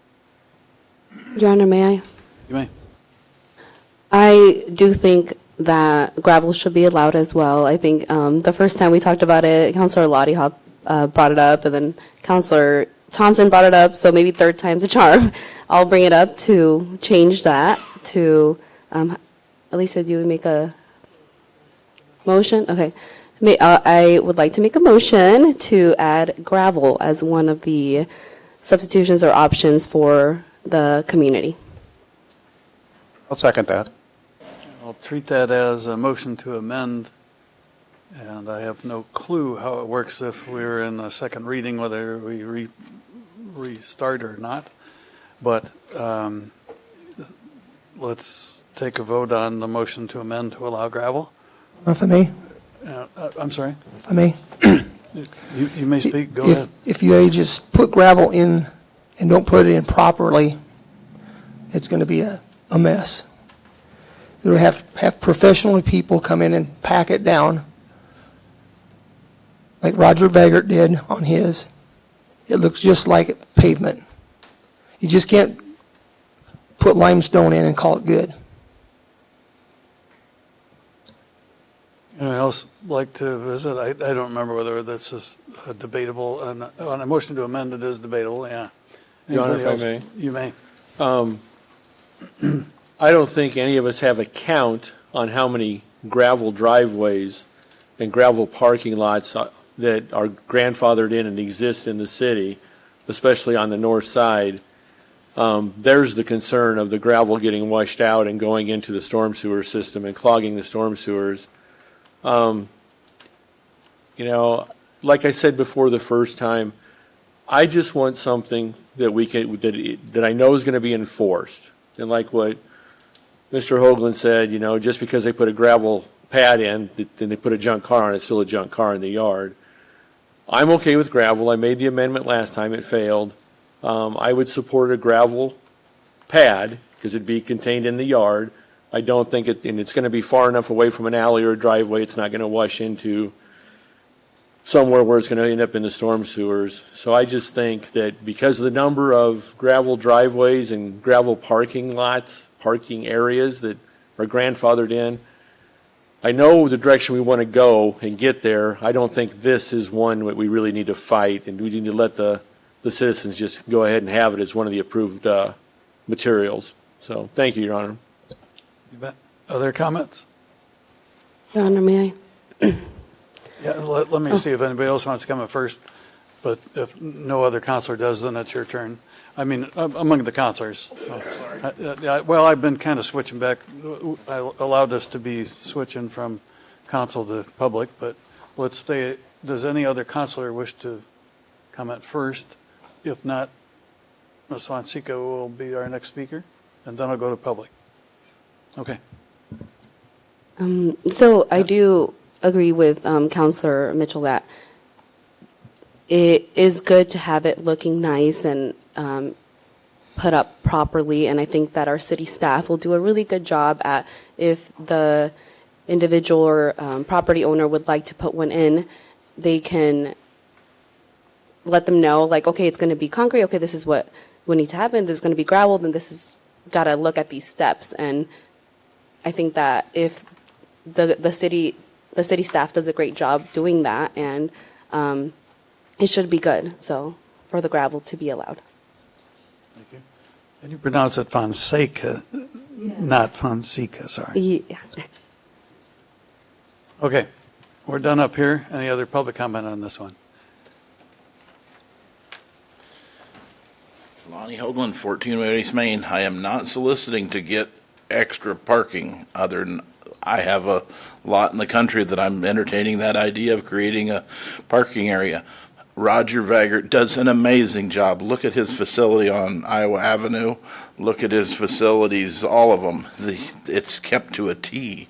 Speaker 11: Your Honor, may I?
Speaker 1: You may.
Speaker 11: I do think that gravel should be allowed as well. I think the first time we talked about it, Councilor Lottie Hop brought it up, and then Councilor Thompson brought it up, so maybe third time's a charm. I'll bring it up to change that to, Elisa, do you make a motion? Okay. I would like to make a motion to add gravel as one of the substitutions or options for the community.
Speaker 8: I'll second that.
Speaker 1: I'll treat that as a motion to amend, and I have no clue how it works if we're in a second reading, whether we restart or not. But let's take a vote on the motion to amend to allow gravel.
Speaker 18: If I may,
Speaker 1: I'm sorry?
Speaker 18: if I may.
Speaker 1: You may speak, go ahead.
Speaker 18: If you just put gravel in and don't put it in properly, it's going to be a mess. You'll have professional people come in and pack it down, like Roger Vagert did on his. It looks just like pavement. You just can't put limestone in and call it good.
Speaker 1: Anyone else like to visit? I don't remember whether that's a debatable, on a motion to amend it is debatable, yeah.
Speaker 13: Your Honor,
Speaker 1: Anybody
Speaker 13: if I
Speaker 1: else?
Speaker 13: may.
Speaker 1: You may.
Speaker 13: I don't think any of us have a count on how many gravel driveways and gravel parking lots that are grandfathered in and exist in the city, especially on the north side. There's the concern of the gravel getting washed out and going into the storm sewer system and clogging the storm sewers. Like I said before the first time, I just want something that we can, that I know is going to be enforced. And like what Mr. Hoagland said, just because they put a gravel pad in, then they put a junk car on it, it's still a junk car in the yard. I'm okay with gravel. I made the amendment last time, it failed. I would support a gravel pad because it'd be contained in the yard. I don't think and it's going to be far enough away from an alley or a driveway, it's not going to wash into somewhere where it's going to end up in the storm sewers. So I just think that because of the number of gravel driveways and gravel parking lots, parking areas that are grandfathered in, I know the direction we want to go and get there. I don't think this is one that we really need to fight, and we need to let the citizens just go ahead and have it as one of the approved materials. So thank you, Your Honor.
Speaker 1: You bet. Other comments?
Speaker 11: Your Honor, may I?
Speaker 1: Yeah, let me see if anybody else wants to come up first, but if no other counselor does, then it's your turn. I mean, among the counselors. So, well, I've been kind of switching back. I allowed us to be switching from council to public, but let's stay. Does any other counselor wish to comment first? If not, Ms. Fonseca will be our next speaker, and then I'll go to public. Okay.
Speaker 11: So I do agree with Councilor Mitchell that it is good to have it looking nice and put up properly, and I think that our city staff will do a really good job at, if the individual or property owner would like to put one in, they can let them know, like, okay, it's going to be concrete, okay, this is what would need to happen, there's going to be gravel, then this is got to look at these steps. And I think that if the city staff does a great job doing that, and it should be good, so, for the gravel to be allowed.
Speaker 1: Thank you. And you pronounce it Fonseca, not Fonseca, sorry.
Speaker 11: Yeah.
Speaker 1: Okay, we're done up here. Any other public comment on this one?
Speaker 3: Lonnie Hoagland, 14 East Main. I am not soliciting to get extra parking, other than I have a lot in the country that I'm entertaining that idea of creating a parking area. Roger Vagert does an amazing job. Look at his facility on Iowa Avenue. Look at his facilities, all of them. It's kept to a T.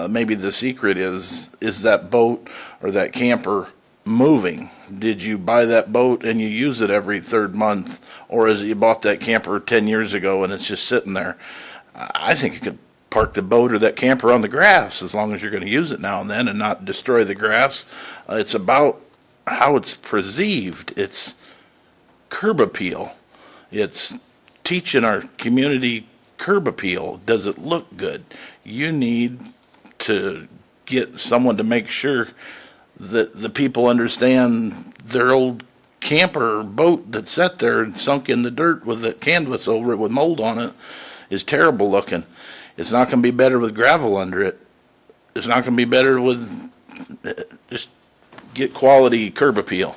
Speaker 3: Maybe the secret is that boat or that camper moving? Did you buy that boat and you use it every third month? Or is it you bought that camper 10 years ago and it's just sitting there? I think you could park the boat or that camper on the grass as long as you're going to use it now and then and not destroy the grass. It's about how it's perceived. It's curb appeal. It's teaching our community curb appeal. Does it look good? You need to get someone to make sure that the people understand their old camper or boat that sat there and sunk in the dirt with the canvas over it with mold on it is terrible looking. It's not going to be better with gravel under it. It's not going to be better with just get quality curb appeal.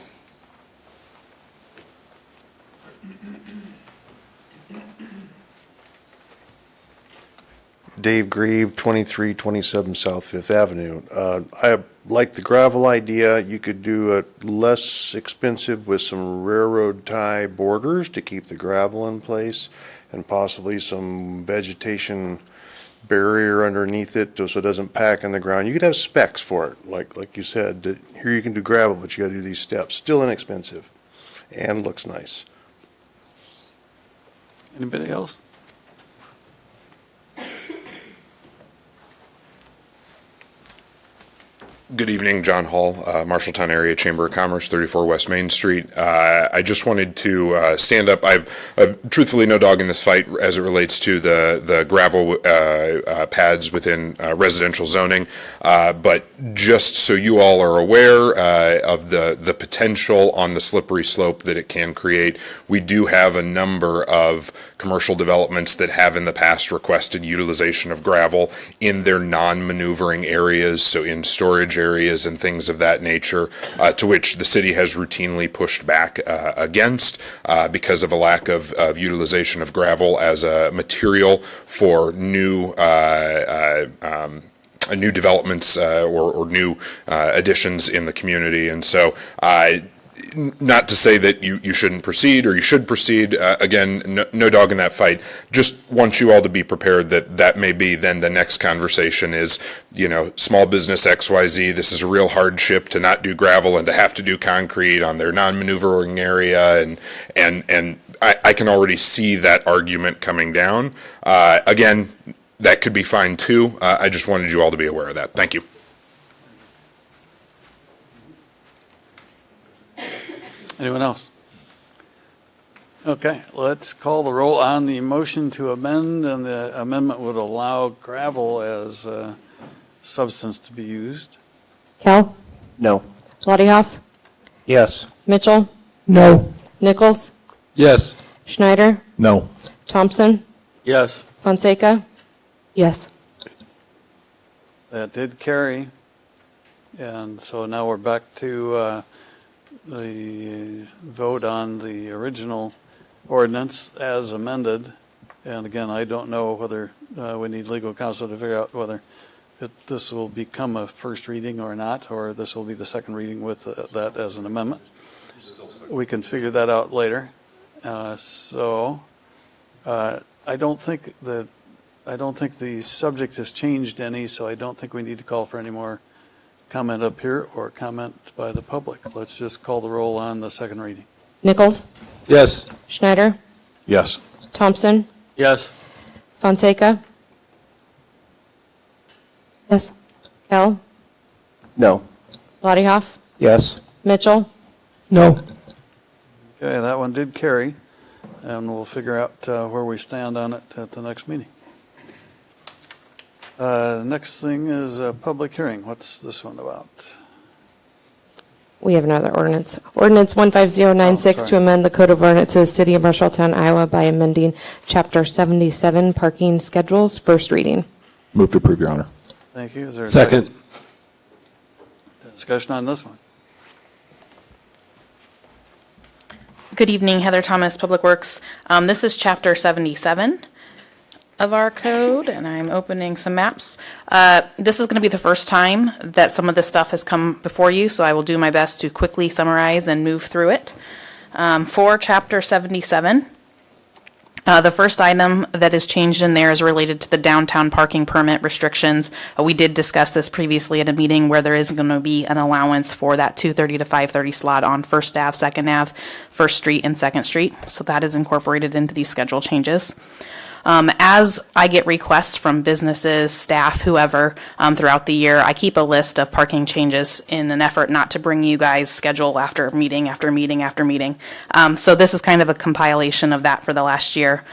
Speaker 19: Dave Grieve, 2327 South Fifth Avenue. I like the gravel idea. You could do it less expensive with some railroad tie borders to keep the gravel in place and possibly some vegetation barrier underneath it so it doesn't pack in the ground. You could have specs for it, like you said. Here you can do gravel, but you got to do these steps. Still inexpensive and looks nice.
Speaker 1: Anybody else?
Speaker 20: Good evening, John Hall, Marshalltown Area Chamber of Commerce, 34 West Main Street. I just wanted to stand up. I've truthfully no dog in this fight as it relates to the gravel pads within residential zoning. But just so you all are aware of the potential on the slippery slope that it can create, we do have a number of commercial developments that have in the past requested utilization of gravel in their non-maneuvering areas, so in storage areas and things of that nature, to which the city has routinely pushed back against because of a lack of utilization of gravel as a material for new developments or new additions in the community. And so not to say that you shouldn't proceed or you should proceed. Again, no dog in that fight. Just want you all to be prepared that may be then the next conversation is, small business XYZ. This is a real hardship to not do gravel and to have to do concrete on their non-maneuvering area. And I can already see that argument coming down. Again, that could be fine too. I just wanted you all to be aware of that. Thank you.
Speaker 1: Anyone else? Okay, let's call the roll on the motion to amend, and the amendment would allow gravel as a substance to be used.
Speaker 11: Kell?
Speaker 9: No.
Speaker 11: Lottie
Speaker 19: Yes.
Speaker 11: Mitchell?
Speaker 18: No.
Speaker 11: Nichols?
Speaker 10: Yes.
Speaker 11: Schneider?
Speaker 10: No.
Speaker 11: Thompson?
Speaker 13: Yes.
Speaker 11: Fonseca? Yes.
Speaker 1: That did carry. And so now we're back to the vote on the original ordinance as amended. And again, I don't know whether we need legal counsel to figure out whether this will become a first reading or not, or this will be the second reading with that as an amendment. We can figure that out later. I don't think the subject has changed any, so I don't think we need to call for any more comment up here or comment by the public. Let's just call the roll on the second reading.
Speaker 11: Nichols?
Speaker 10: Yes.
Speaker 11: Schneider?
Speaker 10: Yes.
Speaker 11: Thompson?
Speaker 13: Yes.
Speaker 11: Fonseca? Yes. Kell?
Speaker 9: No.
Speaker 11: Lottie
Speaker 19: Yes.
Speaker 11: Mitchell?
Speaker 18: No.
Speaker 1: Okay, that one did carry, and we'll figure out where we stand on it at the next meeting. The next thing is a public hearing. What's this one about?
Speaker 11: We have another ordinance. Ordinance 15096 to amend the Code of Ordinances, City of Marshalltown, Iowa by amending Chapter 77 Parking Schedules, first reading.
Speaker 10: Move to approve, Your Honor.
Speaker 1: Thank you. Is there a
Speaker 10: Second.
Speaker 1: Discussion on this one?
Speaker 16: Good evening, Heather Thomas, Public Works. This is Chapter 77 of our code, and I'm opening some maps. This is going to be the first time that some of this stuff has come before you, so I will do my best to quickly summarize and move through it. For Chapter 77, The first item that is changed in there is related to the downtown parking permit restrictions. We did discuss this previously at a meeting where there is going to be an allowance for that 2:30 to 5:30 slot on First Ave, Second Ave, First Street, and Second Street. So that is incorporated into these schedule changes. As I get requests from businesses, staff, whoever, throughout the year, I keep a list of parking changes in an effort not to bring you guys schedule after meeting after meeting after meeting. So this is kind of a compilation of that for the last year.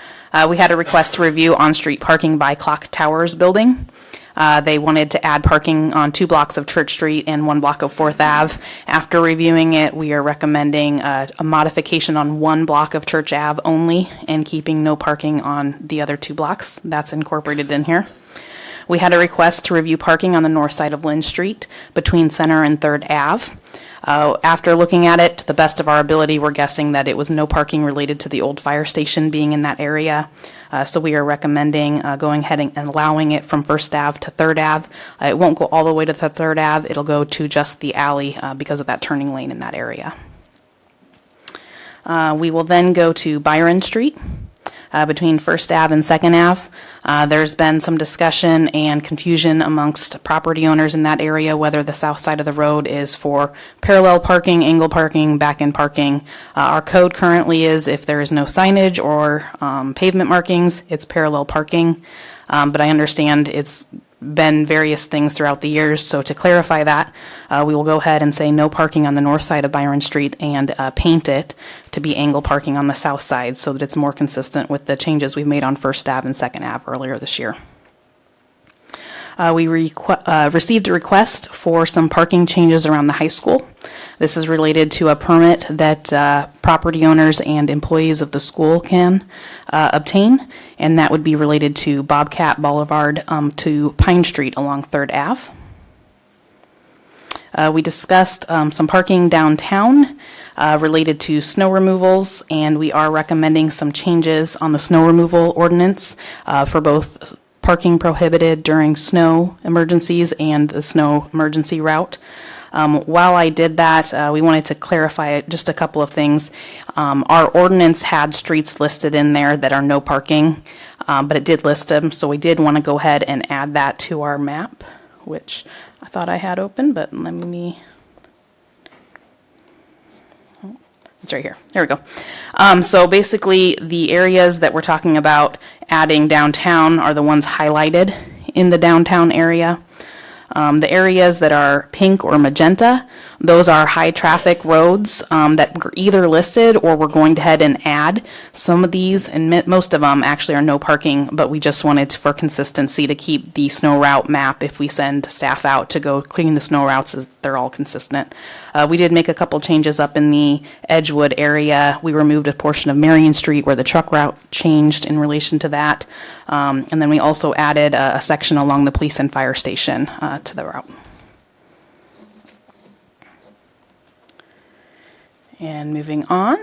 Speaker 16: We had a request to review on-street parking by Clock Towers building. They wanted to add parking on 2 blocks of Church Street and 1 block of 4th Ave. After reviewing it, we are recommending a modification on 1 block of Church Ave only and keeping no parking on the other 2 blocks. That's incorporated in here. We had a request to review parking on the north side of Lynn Street between Center and 3rd Ave. After looking at it, to the best of our ability, we're guessing that it was no parking related to the old fire station being in that area. So we are recommending going ahead and allowing it from 1st Ave to 3rd Ave. It won't go all the way to the 3rd Ave. It'll go to just the alley because of that turning lane in that area. We will then go to Byron Street. Between 1st Ave and 2nd Ave. There's been some discussion and confusion amongst property owners in that area whether the south side of the road is for parallel parking, angle parking, back-end parking. Our code currently is if there is no signage or pavement markings, it's parallel parking. But I understand it's been various things throughout the years, so to clarify that, we will go ahead and say no parking on the north side of Byron Street and paint it to be angle parking on the south side so that it's more consistent with the changes we've made on 1st Ave and 2nd Ave earlier this year. We received a request for some parking changes around the high school. This is related to a permit that property owners and employees of the school can obtain, and that would be related to Bobcat Boulevard to Pine Street along 3rd Ave. We discussed some parking downtown related to snow removals, and we are recommending some changes on the snow removal ordinance for both parking prohibited during snow emergencies and the snow emergency route. While I did that, we wanted to clarify just a couple of things. Our ordinance had streets listed in there that are no parking, but it did list them, so we did want to go ahead and add that to our map, which I thought I had open, but let me... It's right here. There we go. So basically, the areas that we're talking about adding downtown are the ones highlighted in the downtown area. The areas that are pink or magenta, those are high traffic roads that were either listed or we're going ahead and add. Some of these and most of them actually are no parking, but we just wanted for consistency to keep the snow route map if we send staff out to go clean the snow routes, they're all consistent. We did make a couple changes up in the Edgewood area. We removed a portion of Marion Street where the truck route changed in relation to that. And then we also added a section along the police and fire station to the route. And moving on,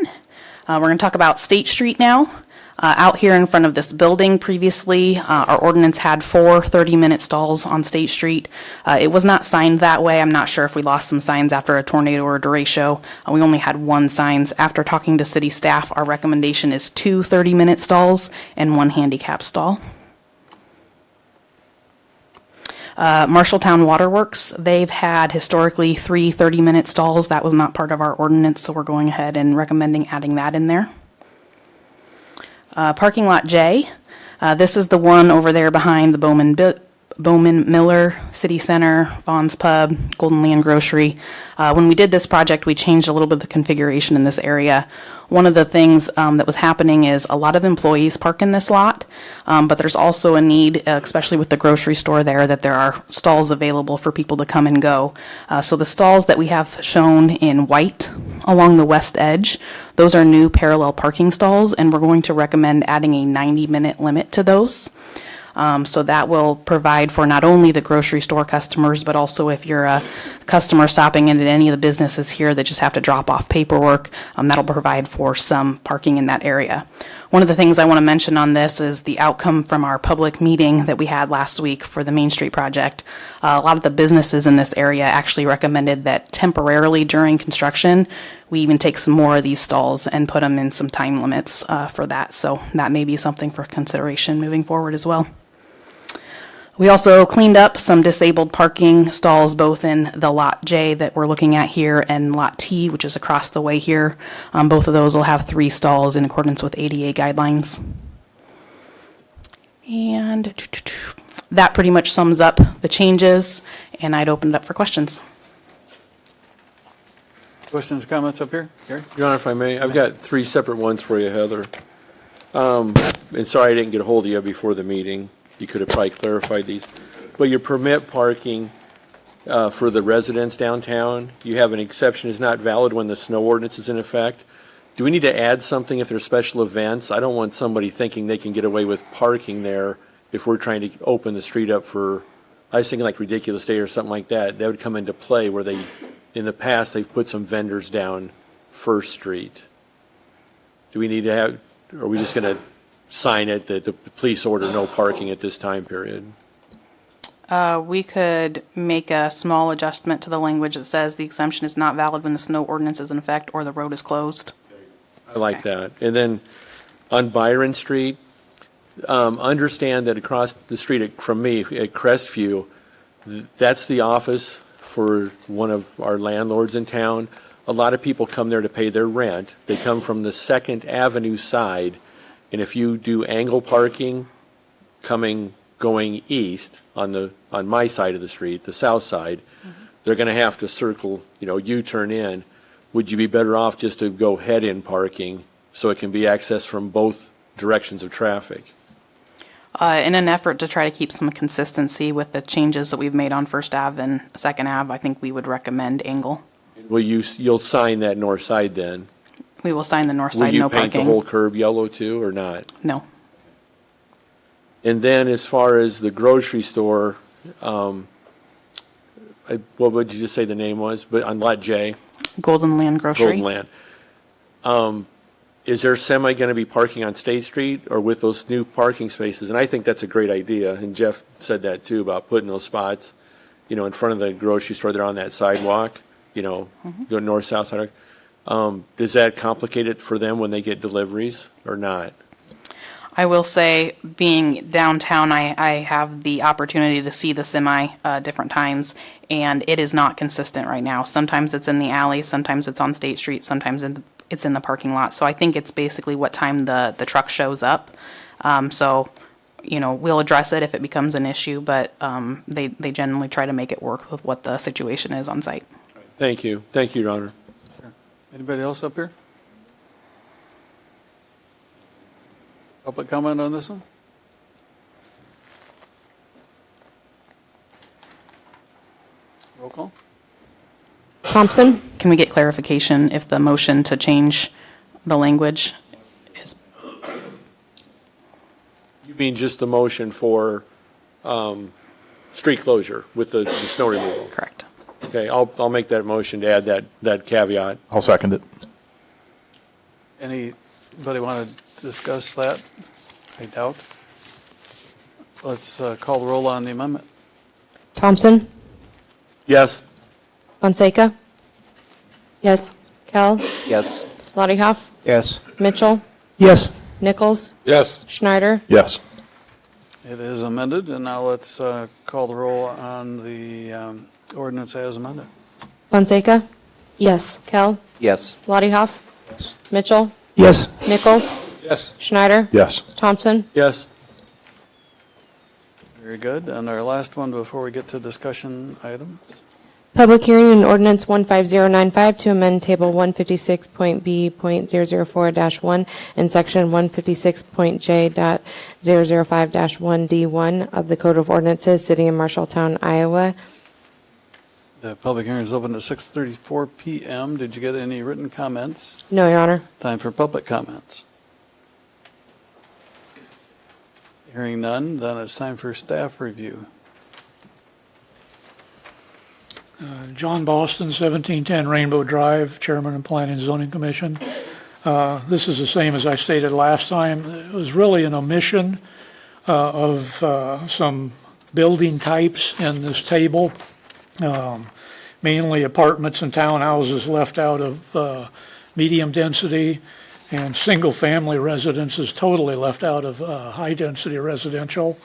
Speaker 16: we're going to talk about State Street now. Out here in front of this building previously, our ordinance had 4 30-minute stalls on State Street. It was not signed that way. I'm not sure if we lost some signs after a tornado or a derecho. We only had 1 signs. After talking to city staff, our recommendation is 2 30-minute stalls and 1 handicap stall. Marshalltown Waterworks, they've had historically 3 30-minute stalls. That was not part of our ordinance, so we're going ahead and recommending adding that in there. Parking lot J, this is the one over there behind the Bowman Miller City Center, Vaughn's Pub, Golden Land Grocery. When we did this project, we changed a little bit of the configuration in this area. One of the things that was happening is a lot of employees park in this lot, but there's also a need, especially with the grocery store there, that there are stalls available for people to come and go. So the stalls that we have shown in white along the west edge, those are new parallel parking stalls, and we're going to recommend adding a 90-minute limit to those. So that will provide for not only the grocery store customers, but also if you're a customer stopping in at any of the businesses here that just have to drop off paperwork, that'll provide for some parking in that area. One of the things I want to mention on this is the outcome from our public meeting that we had last week for the Main Street project. A lot of the businesses in this area actually recommended that temporarily during construction, we even take some more of these stalls and put them in some time limits for that. So that may be something for consideration moving forward as well. We also cleaned up some disabled parking stalls, both in the Lot J that we're looking at here and Lot T, which is across the way here. Both of those will have 3 stalls in accordance with ADA guidelines. And that pretty much sums up the changes, and I'd open it up for questions.
Speaker 1: Questions, comments up here? Gary?
Speaker 13: Your Honor, if I may, I've got 3 separate ones for you, Heather. And sorry I didn't get a hold of you before the meeting. You could have probably clarified these. But your permit parking for the residents downtown, you have an exception is not valid when the snow ordinance is in effect. Do we need to add something if there's special events? I don't want somebody thinking they can get away with parking there if we're trying to open the street up for, I was thinking like Ridiculous Day or something like that. That would come into play where they, in the past, they've put some vendors down First Street. Do we need to have, or are we just going to sign it that the police order no parking at this time period?
Speaker 16: We could make a small adjustment to the language that says the exemption is not valid when the snow ordinance is in effect or the road is closed.
Speaker 13: I like that. And then on Byron Street, understand that across the street from me at Crestview, that's the office for one of our landlords in town. A lot of people come there to pay their rent. They come from the 2nd Avenue side. And if you do angle parking going east on my side of the street, the south side, they're going to have to circle, U-turn in. Would you be better off just to go head-in parking so it can be accessed from both directions of traffic?
Speaker 16: In an effort to try to keep some consistency with the changes that we've made on First Ave and Second Ave, I think we would recommend angle.
Speaker 13: Well, you'll sign that north side then?
Speaker 16: We will sign the north side,
Speaker 13: Will
Speaker 16: no
Speaker 13: you paint the
Speaker 16: parking.
Speaker 13: whole curb yellow too, or not?
Speaker 16: No.
Speaker 13: And then as far as the grocery store, what would you just say the name was? But on Lot J?
Speaker 16: Golden Land Grocery.
Speaker 13: Golden Land. Is there semi going to be parking on State Street or with those new parking spaces? And I think that's a great idea. And Jeff said that too about putting those spots, in front of the grocery store there on that sidewalk, go north, south side. Does that complicate it for them when they get deliveries or not?
Speaker 16: I will say, being downtown, I have the opportunity to see the semi different times, and it is not consistent right now. Sometimes it's in the alley, sometimes it's on State Street, sometimes it's in the parking lot. So I think it's basically what time the truck shows up. We'll address it if it becomes an issue, but they generally try to make it work with what the situation is on site.
Speaker 13: Thank you. Thank you, Your Honor.
Speaker 1: Anybody else up here? Public comment on this one? Roll call.
Speaker 11: Thompson?
Speaker 16: Can we get clarification if the motion to change the language is?
Speaker 13: You mean just the motion for street closure with the snow removal?
Speaker 16: Correct.
Speaker 13: Okay, I'll make that motion to add that caveat.
Speaker 10: I'll second it.
Speaker 1: Anybody want to discuss that? I doubt. Let's call the roll on the amendment.
Speaker 11: Thompson?
Speaker 13: Yes.
Speaker 11: Fonseca? Yes. Kell?
Speaker 9: Yes.
Speaker 11: Lottie Hoff?
Speaker 10: Yes.
Speaker 11: Mitchell?
Speaker 18: Yes.
Speaker 11: Nichols?
Speaker 10: Yes.
Speaker 11: Schneider?
Speaker 10: Yes.
Speaker 1: It is amended, and now let's call the roll on the ordinance as amended.
Speaker 11: Fonseca? Yes. Kell?
Speaker 9: Yes.
Speaker 11: Lottie Hoff? Mitchell?
Speaker 18: Yes.
Speaker 11: Nichols?
Speaker 10: Yes.
Speaker 11: Schneider?
Speaker 10: Yes.
Speaker 11: Thompson?
Speaker 13: Yes.
Speaker 1: Very good. And our last one before we get to discussion items.
Speaker 11: Public hearing on ordinance 15095 to amend table 156.B.004-1 and section 156.J.005-1D1 of the Code of Ordinances, City of Marshalltown, Iowa.
Speaker 1: The public hearing is open at 6:34 p.m. Did you get any written comments?
Speaker 11: No, Your Honor.
Speaker 1: Time for public comments. Hearing none, then it's time for staff review.
Speaker 21: John Boston, 1710 Rainbow Drive, Chairman of Planning and Zoning Commission. This is the same as I stated last time. It was really an omission of some building types in this table. mainly apartments and townhouses left out of medium density, and single-family residences totally left out of high-density residential.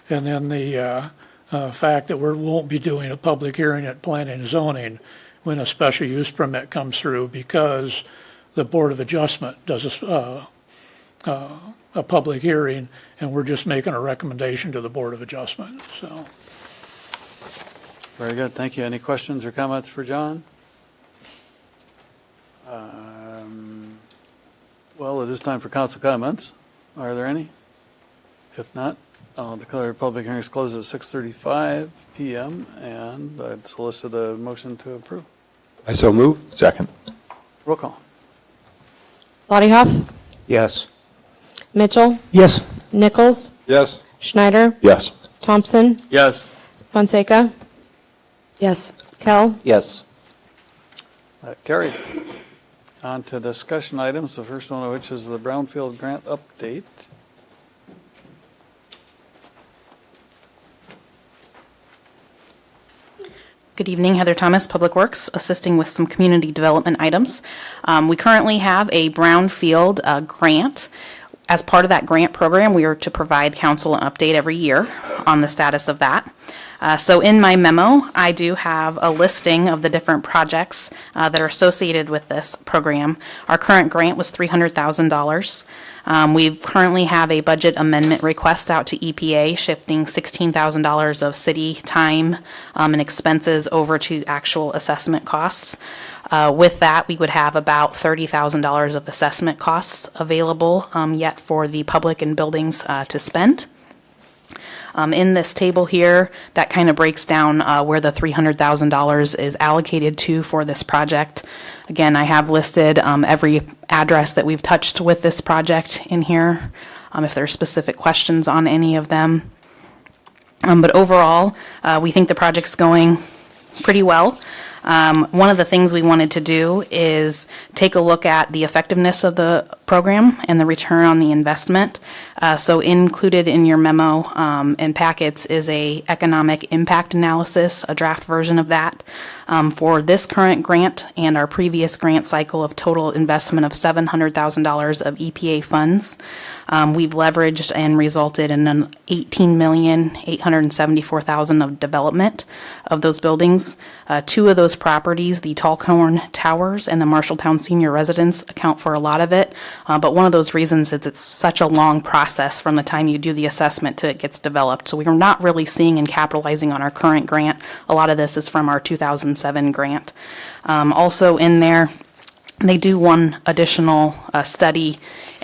Speaker 21: And then the fact that we won't be doing a public hearing at planning and zoning when a special use permit comes through, because the Board of Adjustment does a public hearing, and we're just making a recommendation to the Board of Adjustment, so.
Speaker 1: Very good, thank you. Any questions or comments for John? Well, it is time for council comments. Are there any? If not, I'll declare public hearings closed at 6:35 PM, and I'd solicit a motion to approve.
Speaker 10: I so move. Second.
Speaker 1: Roll call.
Speaker 2: Bodyhoff,
Speaker 10: Yes.
Speaker 2: Mitchell,
Speaker 18: Yes.
Speaker 2: Nichols,
Speaker 10: Yes.
Speaker 2: Schneider,
Speaker 10: Yes.
Speaker 2: Thompson,
Speaker 13: Yes.
Speaker 2: Fonseca,
Speaker 11: Yes.
Speaker 2: Kell,
Speaker 9: Yes.
Speaker 1: Carried. On to discussion items, the first one of which is the Brownfield grant update.
Speaker 16: Good evening, Heather Thomas, Public Works, assisting with some community development items. We currently have a Brownfield grant. As part of that grant program, we are to provide council an update every year on the status of that. So in my memo, I do have a listing of the different projects that are associated with this program. Our current grant was $300,000. We currently have a budget amendment request out to EPA, shifting $16,000 of city time and expenses over to actual assessment costs. With that, we would have about $30,000 of assessment costs available yet for the public and buildings to spend. In this table here, that kind of breaks down where the $300,000 is allocated to for this project. Again, I have listed every address that we've touched with this project in here, if there are specific questions on any of them. But overall, we think the project's going pretty well. One of the things we wanted to do is take a look at the effectiveness of the program and the return on the investment. So included in your memo and packets is a economic impact analysis, a draft version of that. For this current grant and our previous grant cycle of total investment of $700,000 of EPA funds, we've leveraged and resulted in an $18,874,000 of development of those buildings. Two of those properties, the Tallcorn Towers and the Marshalltown Senior Residence, account for a lot of it. But one of those reasons is it's such a long process from the time you do the assessment to it gets developed. So we are not really seeing and capitalizing on our current grant. A lot of this is from our 2007 grant. Also in there, they do one additional study,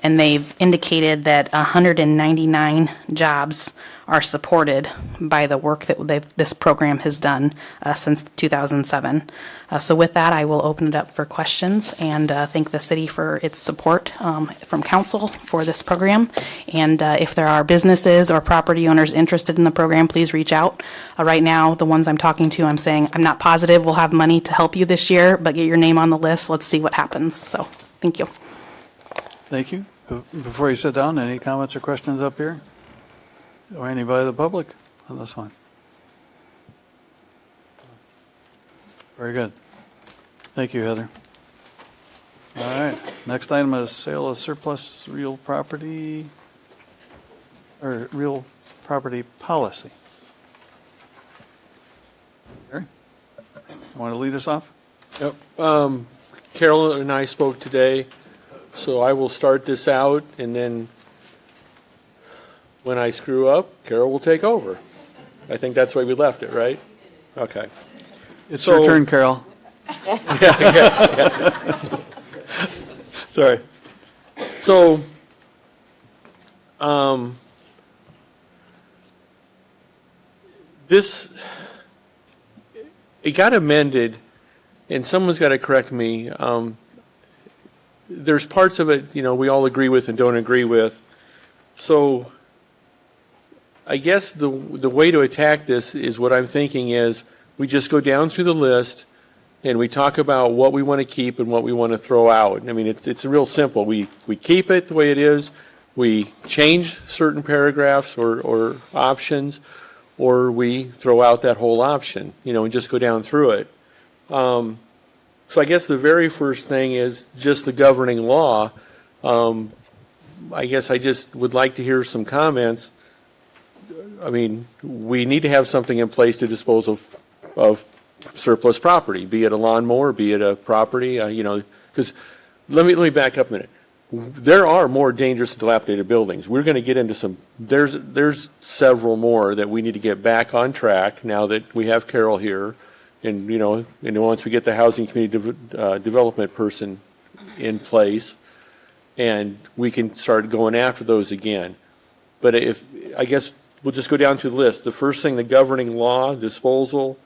Speaker 16: and they've indicated that 199 jobs are supported by the work that this program has done since 2007. So with that, I will open it up for questions and thank the city for its support from council for this program. And if there are businesses or property owners interested in the program, please reach out. Right now, the ones I'm talking to, I'm saying, I'm not positive we'll have money to help you this year, but get your name on the list. Let's see what happens. So, thank you.
Speaker 1: Thank you. Before you sit down, any comments or questions up here? Or anybody in the public on this one? Very good. Thank you, Heather. All right, next item is sale of surplus real property, or real property policy. Gary, want to lead us off?
Speaker 13: Yep. Carol and I spoke today, so I will start this out, and then when I screw up, Carol will take over. I think that's the way we left it, right? Okay.
Speaker 1: It's your turn, Carol.
Speaker 13: Sorry. So, it got amended, and someone's got to correct me. There's parts of it, we all agree with and don't agree with. So, I guess the way to attack this is what I'm thinking is we just go down through the list and we talk about what we want to keep and what we want to throw out. I mean, it's real simple. We keep it the way it is. We change certain paragraphs or options, or we throw out that whole option, and just go down through it. So I guess the very first thing is just the governing law. I guess I just would like to hear some comments. I mean, we need to have something in place to dispose of surplus property, be it a lawnmower, be it a property, because let me back up a minute. There are more dangerous and dilapidated buildings. We're going to get into some, there's several more that we need to get back on track now that we have Carol here. And, once we get the housing community development person in place, and we can start going after those again. But I guess we'll just go down to the list. The first thing, the governing law, disposal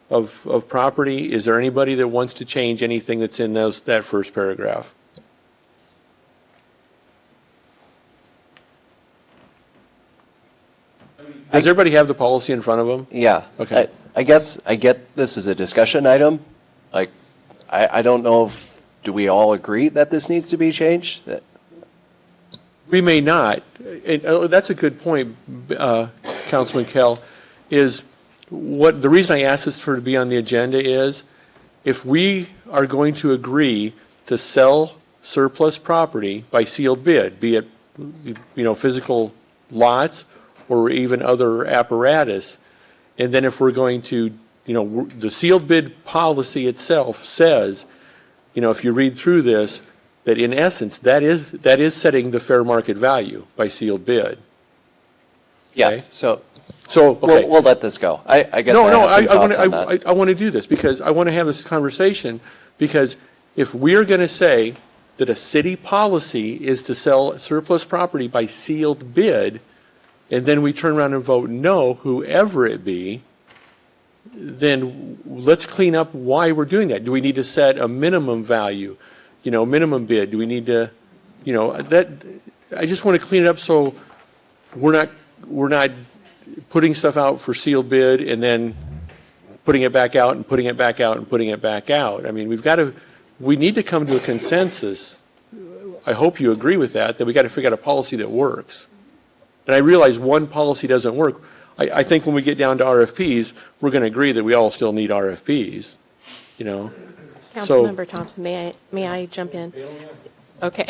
Speaker 13: of property. Is there anybody that wants to change anything that's in that first paragraph? Does everybody have the policy in front of them?
Speaker 9: Yeah.
Speaker 13: Okay.
Speaker 9: I guess I get this as a discussion item. Like, I don't know do we all agree that this needs to be changed?
Speaker 13: We may not. And, that's a good point, Councilman Kell, is the reason I asked this to be on the agenda is if we are going to agree to sell surplus property by sealed bid, be it, physical lots or even other apparatus, and then if we're going to, the sealed bid policy itself says, if you read through this, that in essence, that is setting the fair market value by sealed bid.
Speaker 9: Yeah,
Speaker 13: okay?
Speaker 9: so
Speaker 13: okay.
Speaker 9: we'll let this go. I guess I have some thoughts on that.
Speaker 13: I want to do this because I want to have this conversation, because if we're going to say that a city policy is to sell surplus property by sealed bid, and then we turn around and vote no, whoever it be, then let's clean up why we're doing that. Do we need to set a minimum value, minimum bid? Do we need to, I just want to clean it up so we're not putting stuff out for sealed bid and then putting it back out and putting it back out and putting it back out. I mean, we need to come to a consensus. I hope you agree with that we got to figure out a policy that works. And I realize one policy doesn't work. I think when we get down to RFPs, we're going to agree that we all still need RFPs,
Speaker 14: Councilmember Thompson, may I jump in? Okay.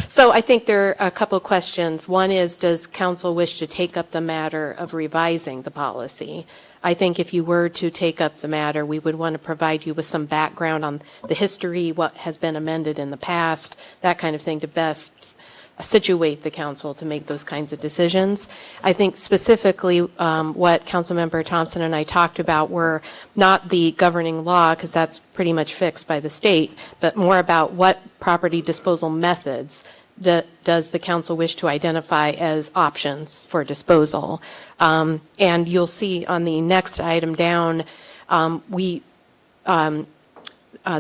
Speaker 14: So I think there are a couple of questions. One is, does council wish to take up the matter of revising the policy? I think if you were to take up the matter, we would want to provide you with some background on the history, what has been amended in the past, that kind of thing, to best situate the council to make those kinds of decisions. I think specifically what Councilmember Thompson and I talked about were not the governing law, because that's pretty much fixed by the state, but more about what property disposal methods does the council wish to identify as options for disposal. And you'll see on the next item down,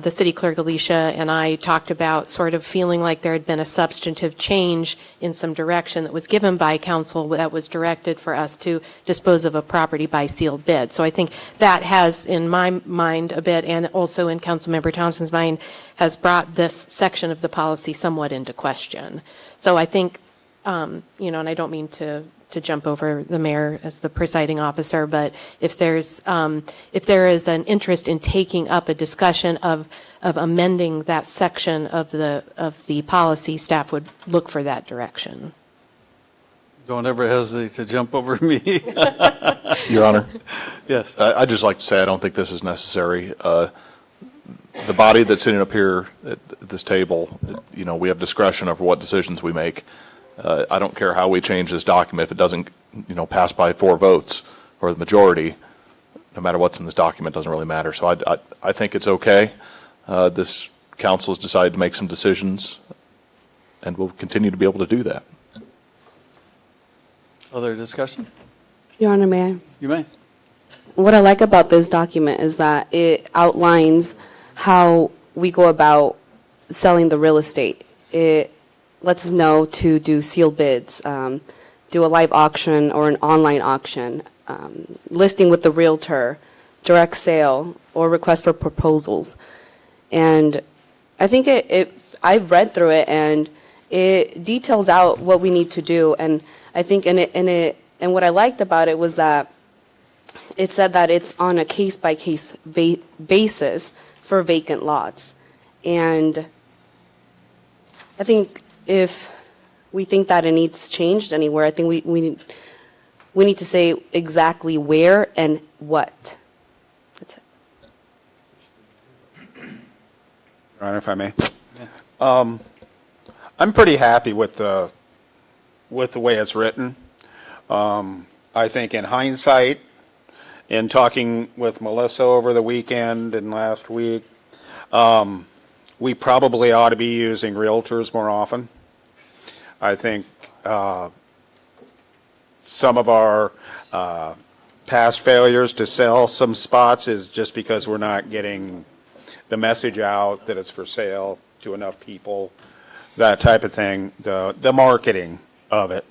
Speaker 14: the city clerk, Alicia, and I talked about sort of feeling like there had been a substantive change in some direction that was given by council that was directed for us to dispose of a property by sealed bid. So I think that has, in my mind a bit, and also in Councilmember Thompson's mind, has brought this section of the policy somewhat into question. So I think, and I don't mean to jump over the mayor as the presiding officer, but if there is an interest in taking up a discussion of amending that section of the policy, staff would look for that direction.
Speaker 1: Don't ever hesitate to jump over me.
Speaker 7: Your Honor.
Speaker 1: Yes.
Speaker 7: I'd just like to say I don't think this is necessary. The body that's sitting up here at this table, we have discretion over what decisions we make. I don't care how we change this document. If it doesn't, pass by 4 votes or the majority, no matter what's in this document, doesn't really matter. So I think it's okay. This council has decided to make some decisions, and we'll continue to be able to do that.
Speaker 1: Other discussion?
Speaker 11: Your Honor, may I?
Speaker 1: You may.
Speaker 11: What I like about this document is that it outlines how we go about selling the real estate. It lets us know to do sealed bids, do a live auction or an online auction, listing with the realtor, direct sale, or request for proposals. And I think I've read through it, and it details out what we need to do. And I think and what I liked about it was that it said that it's on a case-by-case basis for vacant lots. And I think if we think that it needs changed anywhere, I think we need to say exactly where and what. That's it.
Speaker 8: Your Honor, if I may. I'm pretty happy with the way it's written. I think in hindsight, in talking with Melissa over the weekend and last week, we probably ought to be using realtors more often. I think some of our past failures to sell some spots is just because we're not getting the message out that it's for sale to enough people, that type of thing, the marketing of it.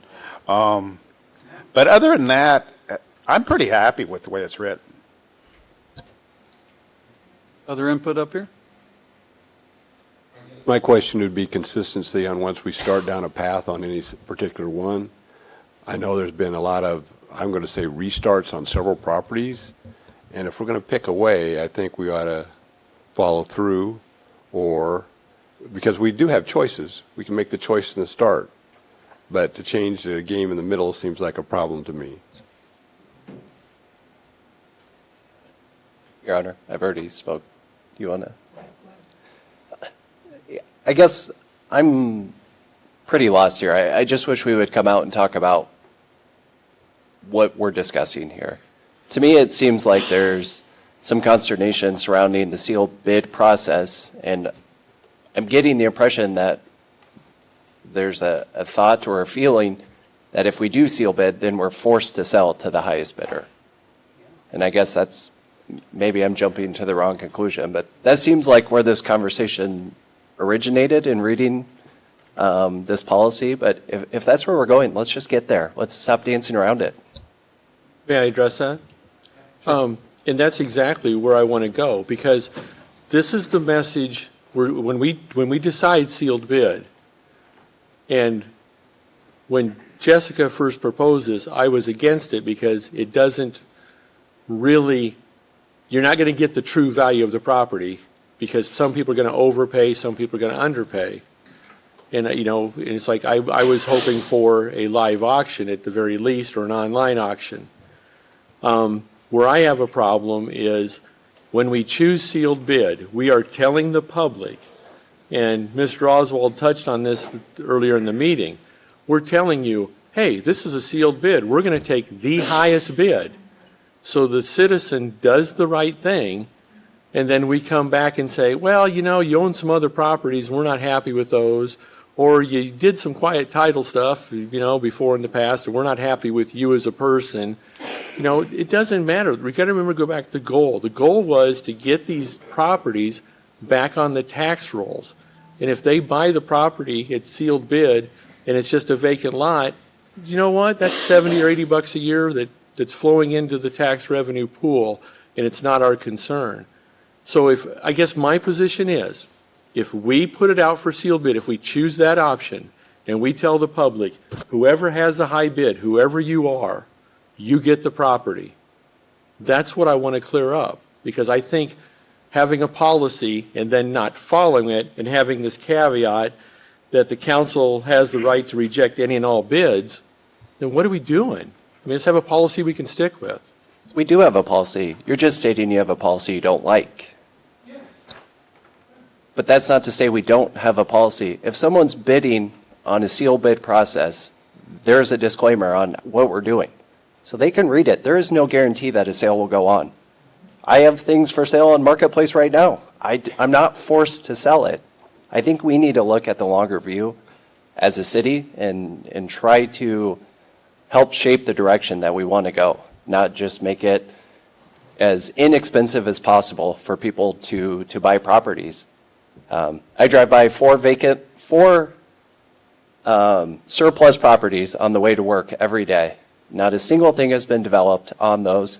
Speaker 8: But other than that, I'm pretty happy with the way it's written.
Speaker 1: Other input up here?
Speaker 10: My question would be consistency on once we start down a path on any particular one. I know there's been a lot of, I'm going to say, restarts on several properties. And if we're going to pick a way, I think we ought to follow through, or because we do have choices. We can make the choice in the start. But to change the game in the middle seems like a problem to me.
Speaker 9: Your Honor, I've already spoke. Do you want to? I guess I'm pretty lost here. I just wish we would come out and talk about what we're discussing here. To me, it seems like there's some consternation surrounding the sealed bid process, and I'm getting the impression that there's a thought or a feeling that if we do seal bid, then we're forced to sell to the highest bidder. And I guess that's, maybe I'm jumping to the wrong conclusion, but that seems like where this conversation originated in reading this policy. But if that's where we're going, let's just get there. Let's stop dancing around it.
Speaker 13: May I address that? And that's exactly where I want to go, because this is the message when we decide sealed bid. And when Jessica first proposed this, I was against it because it doesn't really, you're not going to get the true value of the property, because some people are going to overpay, some people are going to underpay. And, you know, it's like I was hoping for a live auction at the very least, or an online auction. Where I have a problem is when we choose sealed bid, we are telling the public, and Mr. Oswald touched on this earlier in the meeting, we're telling you, hey, this is a sealed bid. We're going to take the highest bid. So the citizen does the right thing, and then we come back and say, well, you know, you own some other properties, and we're not happy with those, or you did some quiet title stuff, you know, before in the past, and we're not happy with you as a person. You know, it doesn't matter. We got to remember to go back to the goal. The goal was to get these properties back on the tax rolls. And if they buy the property at sealed bid and it's just a vacant lot, you know what? That's $70 or $80 a year that's flowing into the tax revenue pool, and it's not our concern. So I guess my position is, if we put it out for sealed bid, if we choose that option, and we tell the public, whoever has the high bid, whoever you are, you get the property. That's what I want to clear up, because I think having a policy and then not following it and having this caveat that the council has the right to reject any and all bids, then what are we doing? I mean, let's have a policy we can stick with.
Speaker 9: We do have a policy. You're just stating you have a policy you don't like. But that's not to say we don't have a policy. If someone's bidding on a sealed bid process, there's a disclaimer on what we're doing. So they can read it. There is no guarantee that a sale will go on. I have things for sale on Marketplace right now. I'm not forced to sell it. I think we need to look at the longer view as a city and try to help shape the direction that we want to go, not just make it as inexpensive as possible for people to buy properties. I drive by four surplus properties on the way to work every day. Not a single thing has been developed on those.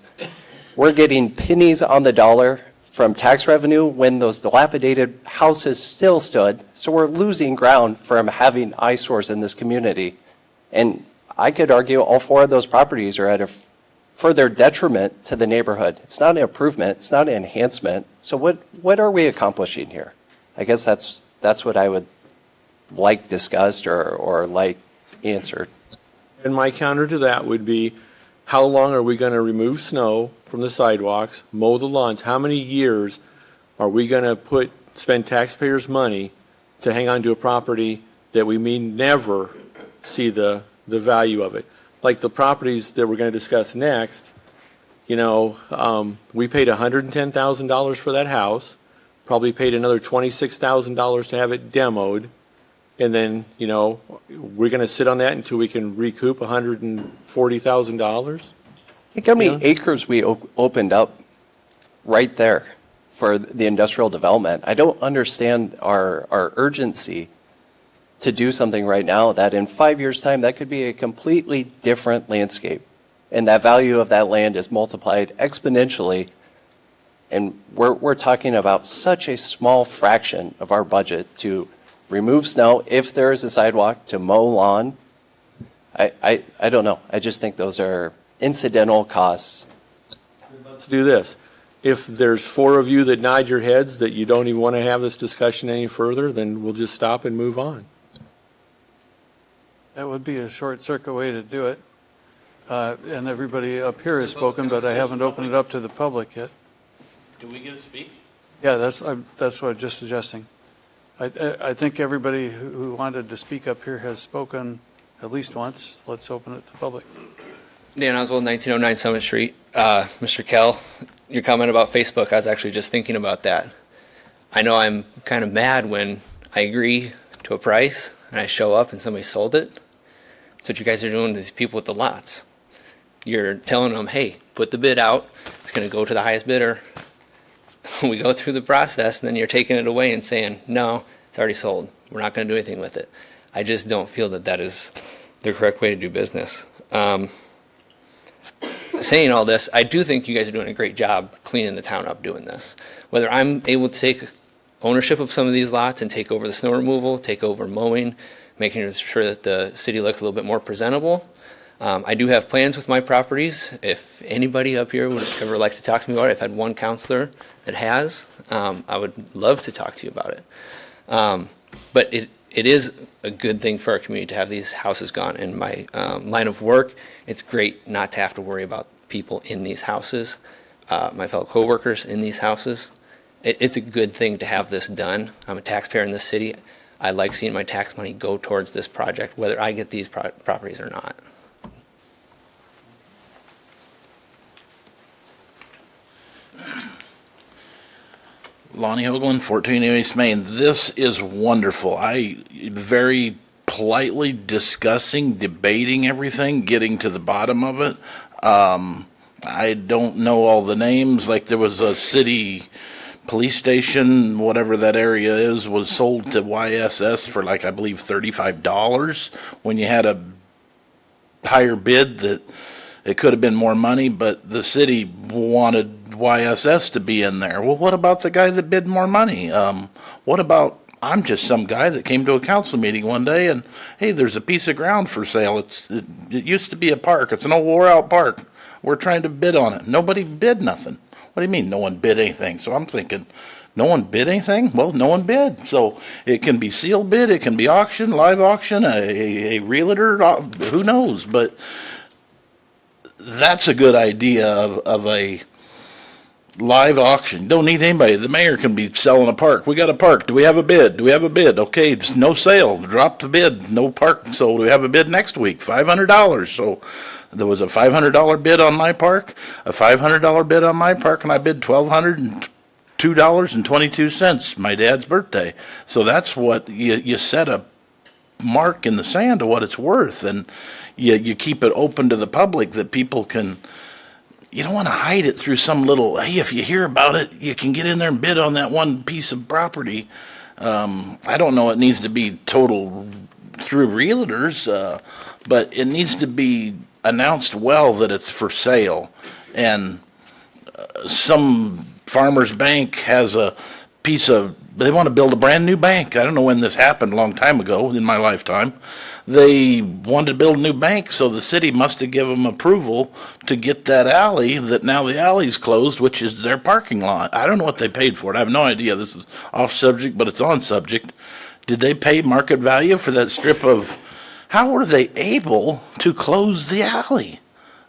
Speaker 9: We're getting pennies on the dollar from tax revenue when those dilapidated houses still stood. So we're losing ground from having eyesores in this community. And I could argue all four of those properties are at a further detriment to the neighborhood. It's not an improvement, it's not an enhancement. So what are we accomplishing here? I guess that's what I would like discussed or like answered.
Speaker 13: And my counter to that would be, how long are we going to remove snow from the sidewalks, mow the lawns? How many years are we going to spend taxpayers' money to hang on to a property that we may never see the value of it? Like the properties that we're going to discuss next, we paid $110,000 for that house, probably paid another $26,000 to have it demoed. And then, we're going to sit on that until we can recoup $140,000.
Speaker 9: Think how many acres we opened up right there for the industrial development. I don't understand our urgency to do something right now that in 5 years' time, that could be a completely different landscape. And that value of that land is multiplied exponentially. And we're talking about such a small fraction of our budget to remove snow if there is a sidewalk, to mow lawn. I don't know. I just think those are incidental costs.
Speaker 13: Let's do this. If there's 4 of you that nod your heads that you don't even want to have this discussion any further, then we'll just stop and move on.
Speaker 1: That would be a short circuit way to do it. And everybody up here has spoken, but I haven't opened it up to the public yet.
Speaker 3: Do we get to speak?
Speaker 1: Yeah, that's what I'm just suggesting. I think everybody who wanted to speak up here has spoken at least once. Let's open it to the public.
Speaker 4: Dan Oswald, 1909 Summit Street. Mr. Kell, your comment about Facebook, I was actually just thinking about that. I know I'm kind of mad when I agree to a price and I show up and somebody sold it. That's what you guys are doing to these people with the lots. You're telling them, hey, put the bid out. It's going to go to the highest bidder. We go through the process, and then you're taking it away and saying, no, it's already sold. We're not going to do anything with it. I just don't feel that that is the correct way to do business. Saying all this, I do think you guys are doing a great job cleaning the town up doing this. Whether I'm able to take ownership of some of these lots and take over the snow removal, take over mowing, making sure that the city looks a little bit more presentable. I do have plans with my properties. If anybody up here would ever like to talk to me about it, I've had one counselor that has. I would love to talk to you about it. But it is a good thing for our community to have these houses gone. In my line of work, it's great not to have to worry about people in these houses, my fellow coworkers in these houses. It's a good thing to have this done. I'm a taxpayer in this city. I like seeing my tax money go towards this project, whether I get these properties or not.
Speaker 3: Lonnie Hoagland, 14 East Main. This is wonderful. I very politely discussing, debating everything, getting to the bottom of it. I don't know all the names. Like there was a city police station, whatever that area is, was sold to YSS for like, I believe, $35 when you had a higher bid that it could have been more money, but the city wanted YSS to be in there. Well, what about the guy that bid more money? What about, I'm just some guy that came to a council meeting one day and, hey, there's a piece of ground for sale. It used to be a park. It's an old wore-out park. We're trying to bid on it. Nobody bid nothing. What do you mean no one bid anything? So I'm thinking, no one bid anything? Well, no one bid. So it can be sealed bid, it can be auction, live auction, a realtor, who knows? But that's a good idea of a live auction. Don't need anybody. The mayor can be selling a park. We got a park. Do we have a bid? Do we have a bid? Okay, it's no sale. Drop the bid. No park sold. We have a bid next week. $500. So there was a $500 bid on my park, a $500 bid on my park, and I bid $1,202.22, my dad's birthday. So that's what you set a mark in the sand of what it's worth, and you keep it open to the public that people can. You don't want to hide it through some little, hey, if you hear about it, you can get in there and bid on that one piece of property. I don't know, it needs to be total through realtors, but it needs to be announced well that it's for sale. And some farmer's bank has a piece of they want to build a brand new bank. I don't know when this happened, a long time ago in my lifetime. They wanted to build a new bank, so the city must have given them approval to get that alley that now the alley's closed, which is their parking lot. I don't know what they paid for it. I have no idea. This is off subject, but it's on subject. Did they pay market value for that strip of, how were they able to close the alley?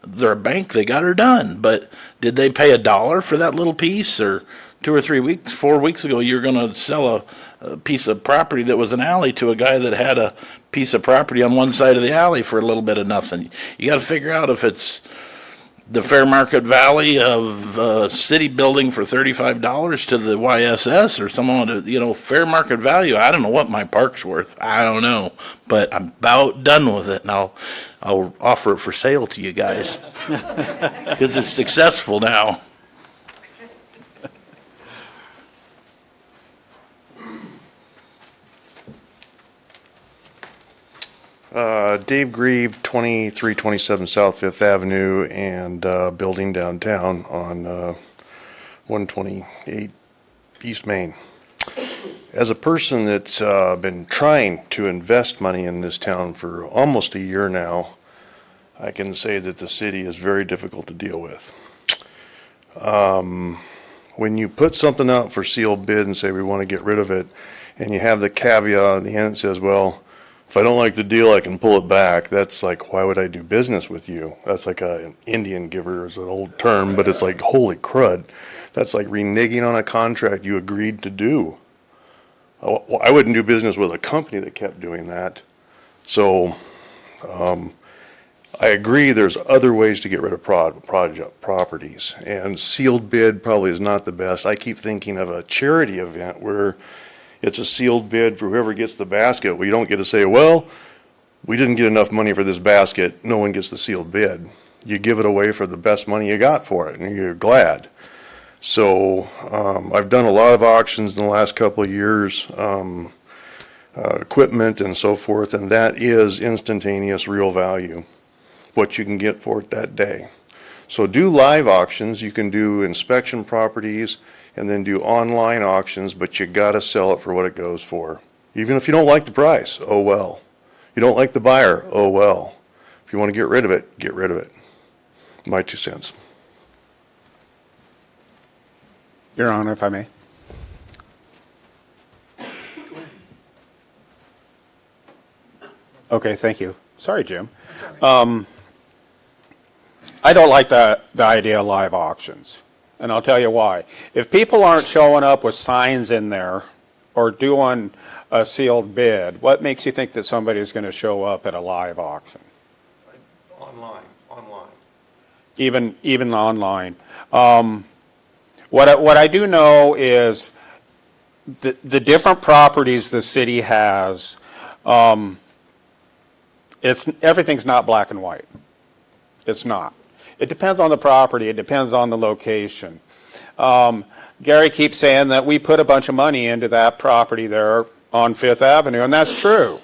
Speaker 3: They're a bank, they got her done, but did they pay $1 for that little piece? Or 2 or 3 weeks, 4 weeks ago, you're going to sell a piece of property that was an alley to a guy that had a piece of property on one side of the alley for a little bit of nothing. You got to figure out if it's the fair market value of a city building for $35 to the YSS, or someone, fair market value. I don't know what my park's worth. I don't know, but I'm about done with it, and I'll offer it for sale to you guys because it's successful now.
Speaker 19: Dave Grieve, 2327 South Fifth Avenue, and building downtown on 128 East Main. As a person that's been trying to invest money in this town for almost a year now, I can say that the city is very difficult to deal with. When you put something out for sealed bid and say we want to get rid of it, and you have the caveat at the end that says, well, if I don't like the deal, I can pull it back. That's like, why would I do business with you? That's like an Indian giver is an old term, but it's like, holy crud. That's like reneging on a contract you agreed to do. I wouldn't do business with a company that kept doing that. So I agree there's other ways to get rid of properties, and sealed bid probably is not the best. I keep thinking of a charity event where it's a sealed bid for whoever gets the basket. We don't get to say, well, we didn't get enough money for this basket. No one gets the sealed bid. You give it away for the best money you got for it, and you're glad. So I've done a lot of auctions in the last couple of years, equipment and so forth, and that is instantaneous real value, what you can get for it that day. So do live auctions. You can do inspection properties and then do online auctions, but you got to sell it for what it goes for. Even if you don't like the price, oh well. You don't like the buyer, oh well. If you want to get rid of it, get rid of it. My 2 cents.
Speaker 8: Your Honor, if I may. Okay, thank you. Sorry, Jim. I don't like the idea of live auctions, and I'll tell you why. If people aren't showing up with signs in there or doing a sealed bid, what makes you think that somebody's going to show up at a live auction?
Speaker 19: Online.
Speaker 8: Even online. What I do know is the different properties the city has, everything's not black and white. It's not. It depends on the property. It depends on the location. Gary keeps saying that we put a bunch of money into that property there on Fifth Avenue, and that's true.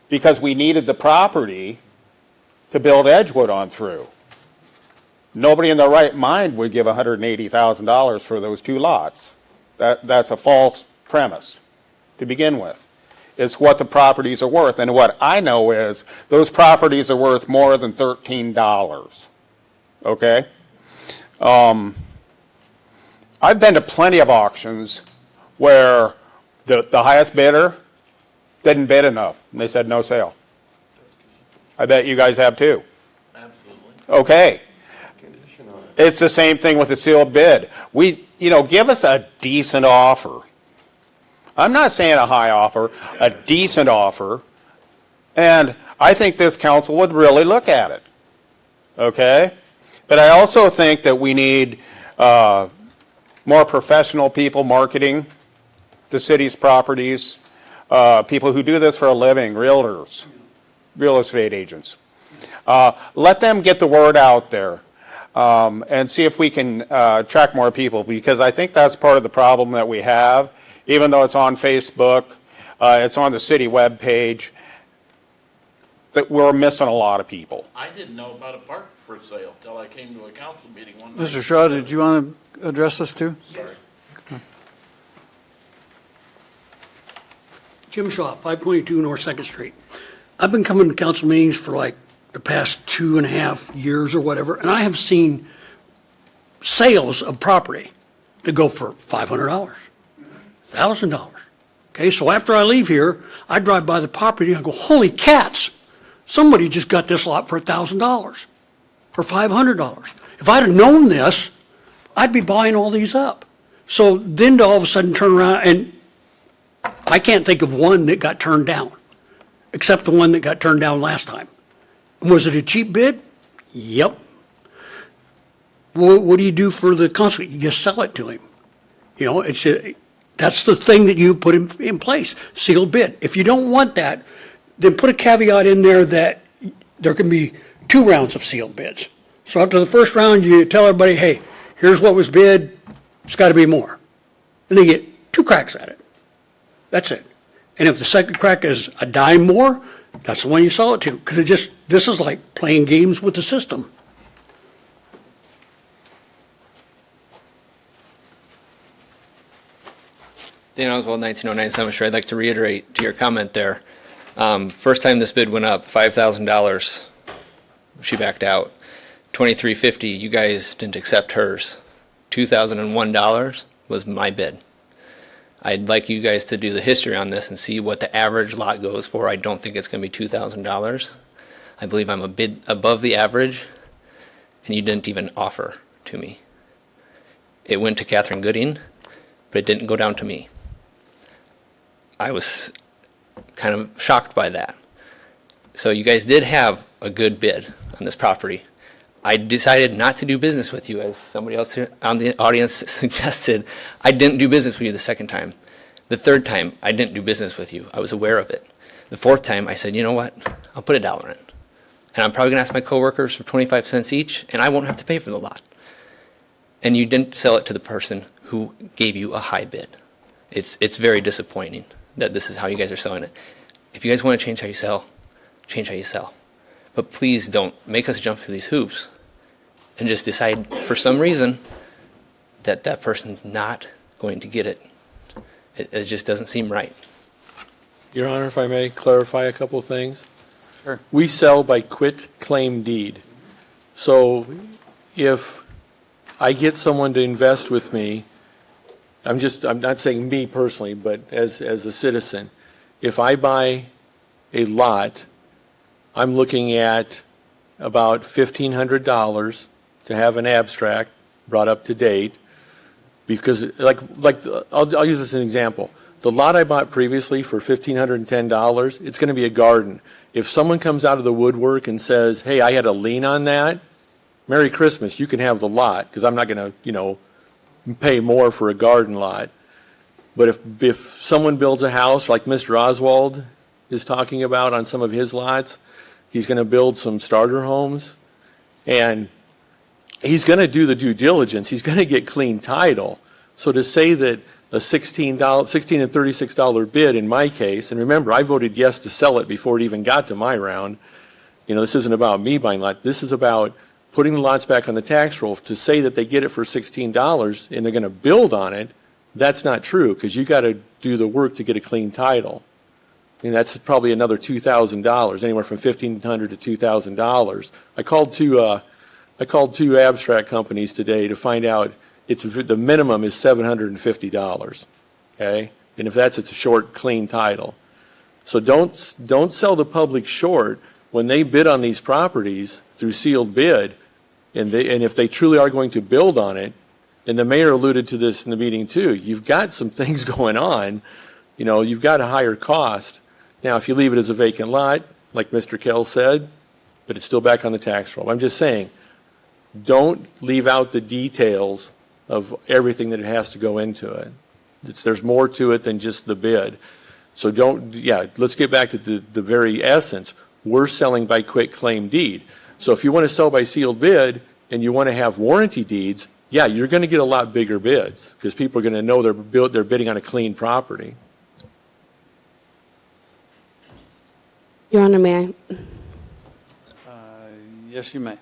Speaker 8: Because we needed the property to build Edgewood on through. Nobody in their right mind would give $180,000 for those 2 lots. That's a false premise to begin with. It's what the properties are worth. And what I know is those properties are worth more than $13. Okay? I've been to plenty of auctions where the highest bidder didn't bid enough, and they said no sale. I bet you guys have too.
Speaker 3: Absolutely.
Speaker 8: Okay. It's the same thing with a sealed bid. Give us a decent offer. I'm not saying a high offer, a decent offer. And I think this council would really look at it. Okay? But I also think that we need more professional people marketing the city's properties, people who do this for a living, realtors, real estate agents. Let them get the word out there. And see if we can attract more people, because I think that's part of the problem that we have. Even though it's on Facebook, it's on the city webpage, that we're missing a lot of people.
Speaker 3: I didn't know about a park for sale till I came to a council meeting one night.
Speaker 1: Mr. Shaw, did you want to address this too?
Speaker 3: Sorry.
Speaker 6: Jim Shaw, 522 North Second Street. I've been coming to council meetings for like the past 2.5 years or whatever, and I have seen sales of property that go for $500, $1,000. Okay, so after I leave here, I drive by the property and I go, holy cats, somebody just got this lot for $1,000 or $500. If I'd have known this, I'd be buying all these up. So then to all of a sudden turn around, and I can't think of one that got turned down, except the one that got turned down last time. Was it a cheap bid? Yep. What do you do for the constable? You just sell it to him. You know, that's the thing that you put in place, sealed bid. If you don't want that, then put a caveat in there that there can be 2 rounds of sealed bids. So after the first round, you tell everybody, hey, here's what was bid, it's got to be more. And they get 2 cracks at it. That's it. And if the second crack is a dime more, that's the one you sell it to. Because this is like playing games with the system.
Speaker 4: Dan Oswald, 1909 Summer Street. I'd like to reiterate to your comment there. First time this bid went up, $5,000, she backed out. $2,350, you guys didn't accept hers. $2,001 was my bid. I'd like you guys to do the history on this and see what the average lot goes for. I don't think it's going to be $2,000. I believe I'm a bid above the average, and you didn't even offer to me. It went to Catherine Gooding, but it didn't go down to me. I was kind of shocked by that. So you guys did have a good bid on this property. I decided not to do business with you, as somebody else here on the audience suggested. I didn't do business with you the second time. The third time, I didn't do business with you. I was aware of it. The fourth time, I said, you know what? I'll put $1 in. And I'm probably going to ask my coworkers for 25 cents each, and I won't have to pay for the lot. And you didn't sell it to the person who gave you a high bid. It's very disappointing that this is how you guys are selling it. If you guys want to change how you sell, change how you sell. But please don't make us jump through these hoops and just decide for some reason that that person's not going to get it. It just doesn't seem right.
Speaker 13: Your Honor, if I may clarify a couple of things.
Speaker 8: Sure.
Speaker 13: We sell by quit claim deed. So if I get someone to invest with me, I'm not saying me personally, but as a citizen, if I buy a lot, I'm looking at about $1,500 to have an abstract brought up to date, because I'll use this as an example. The lot I bought previously for $1,510, it's going to be a garden. If someone comes out of the woodwork and says, hey, I had a lien on that, Merry Christmas, you can have the lot, because I'm not going to, pay more for a garden lot. But if someone builds a house like Mr. Oswald is talking about on some of his lots, he's going to build some starter homes, and he's going to do the due diligence. He's going to get clean title. So to say that a $16 and $36 bid in my case, and remember, I voted yes to sell it before it even got to my round. This isn't about me buying lot. This is about putting the lots back on the tax roll. To say that they get it for $16 and they're going to build on it, that's not true, because you got to do the work to get a clean title. And that's probably another $2,000, anywhere from $1,500 to $2,000. I called two abstract companies today to find out the minimum is $750. Okay, and if it's a short, clean title. So don't sell the public short when they bid on these properties through sealed bid, and if they truly are going to build on it. And the mayor alluded to this in the meeting too. You've got some things going on. You've got a higher cost. Now, if you leave it as a vacant lot, like Mr. Kell said, but it's still back on the tax roll. I'm just saying, don't leave out the details of everything that it has to go into it. There's more to it than just the bid. So let's get back to the very essence. We're selling by quit claim deed. So if you want to sell by sealed bid and you want to have warranty deeds, you're going to get a lot bigger bids, because people are going to know they're bidding on a clean property.
Speaker 11: Your Honor, may I?
Speaker 1: Yes, you may.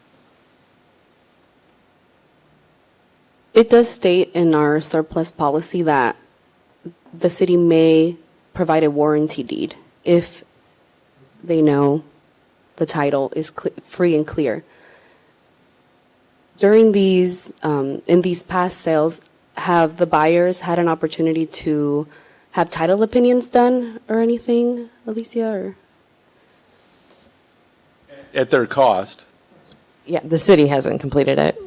Speaker 11: It does state in our surplus policy that the city may provide a warranty deed if they know the title is free and clear. During these, in these past sales, have the buyers had an opportunity to have title opinions done or anything, Alicia? Or?
Speaker 13: At their cost.
Speaker 2: Yeah, the city hasn't completed it.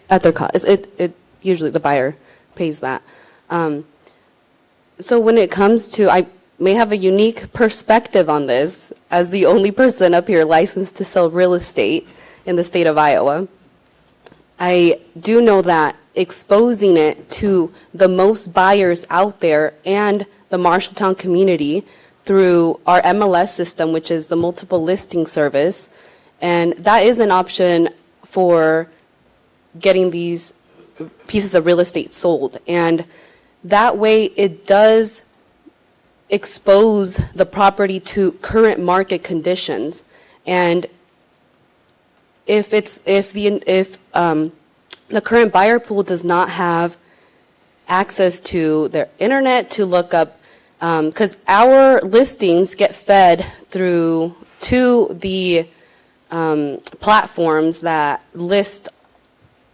Speaker 11: At their cost. It usually the buyer pays that. So when it comes to, I may have a unique perspective on this as the only person up here licensed to sell real estate in the state of Iowa. I do know that exposing it to the most buyers out there and the Marshalltown community through our MLS system, which is the multiple listing service, and that is an option for getting these pieces of real estate sold. And that way it does expose the property to current market conditions. And if the current buyer pool does not have access to their internet to look up, because our listings get fed through to the platforms that list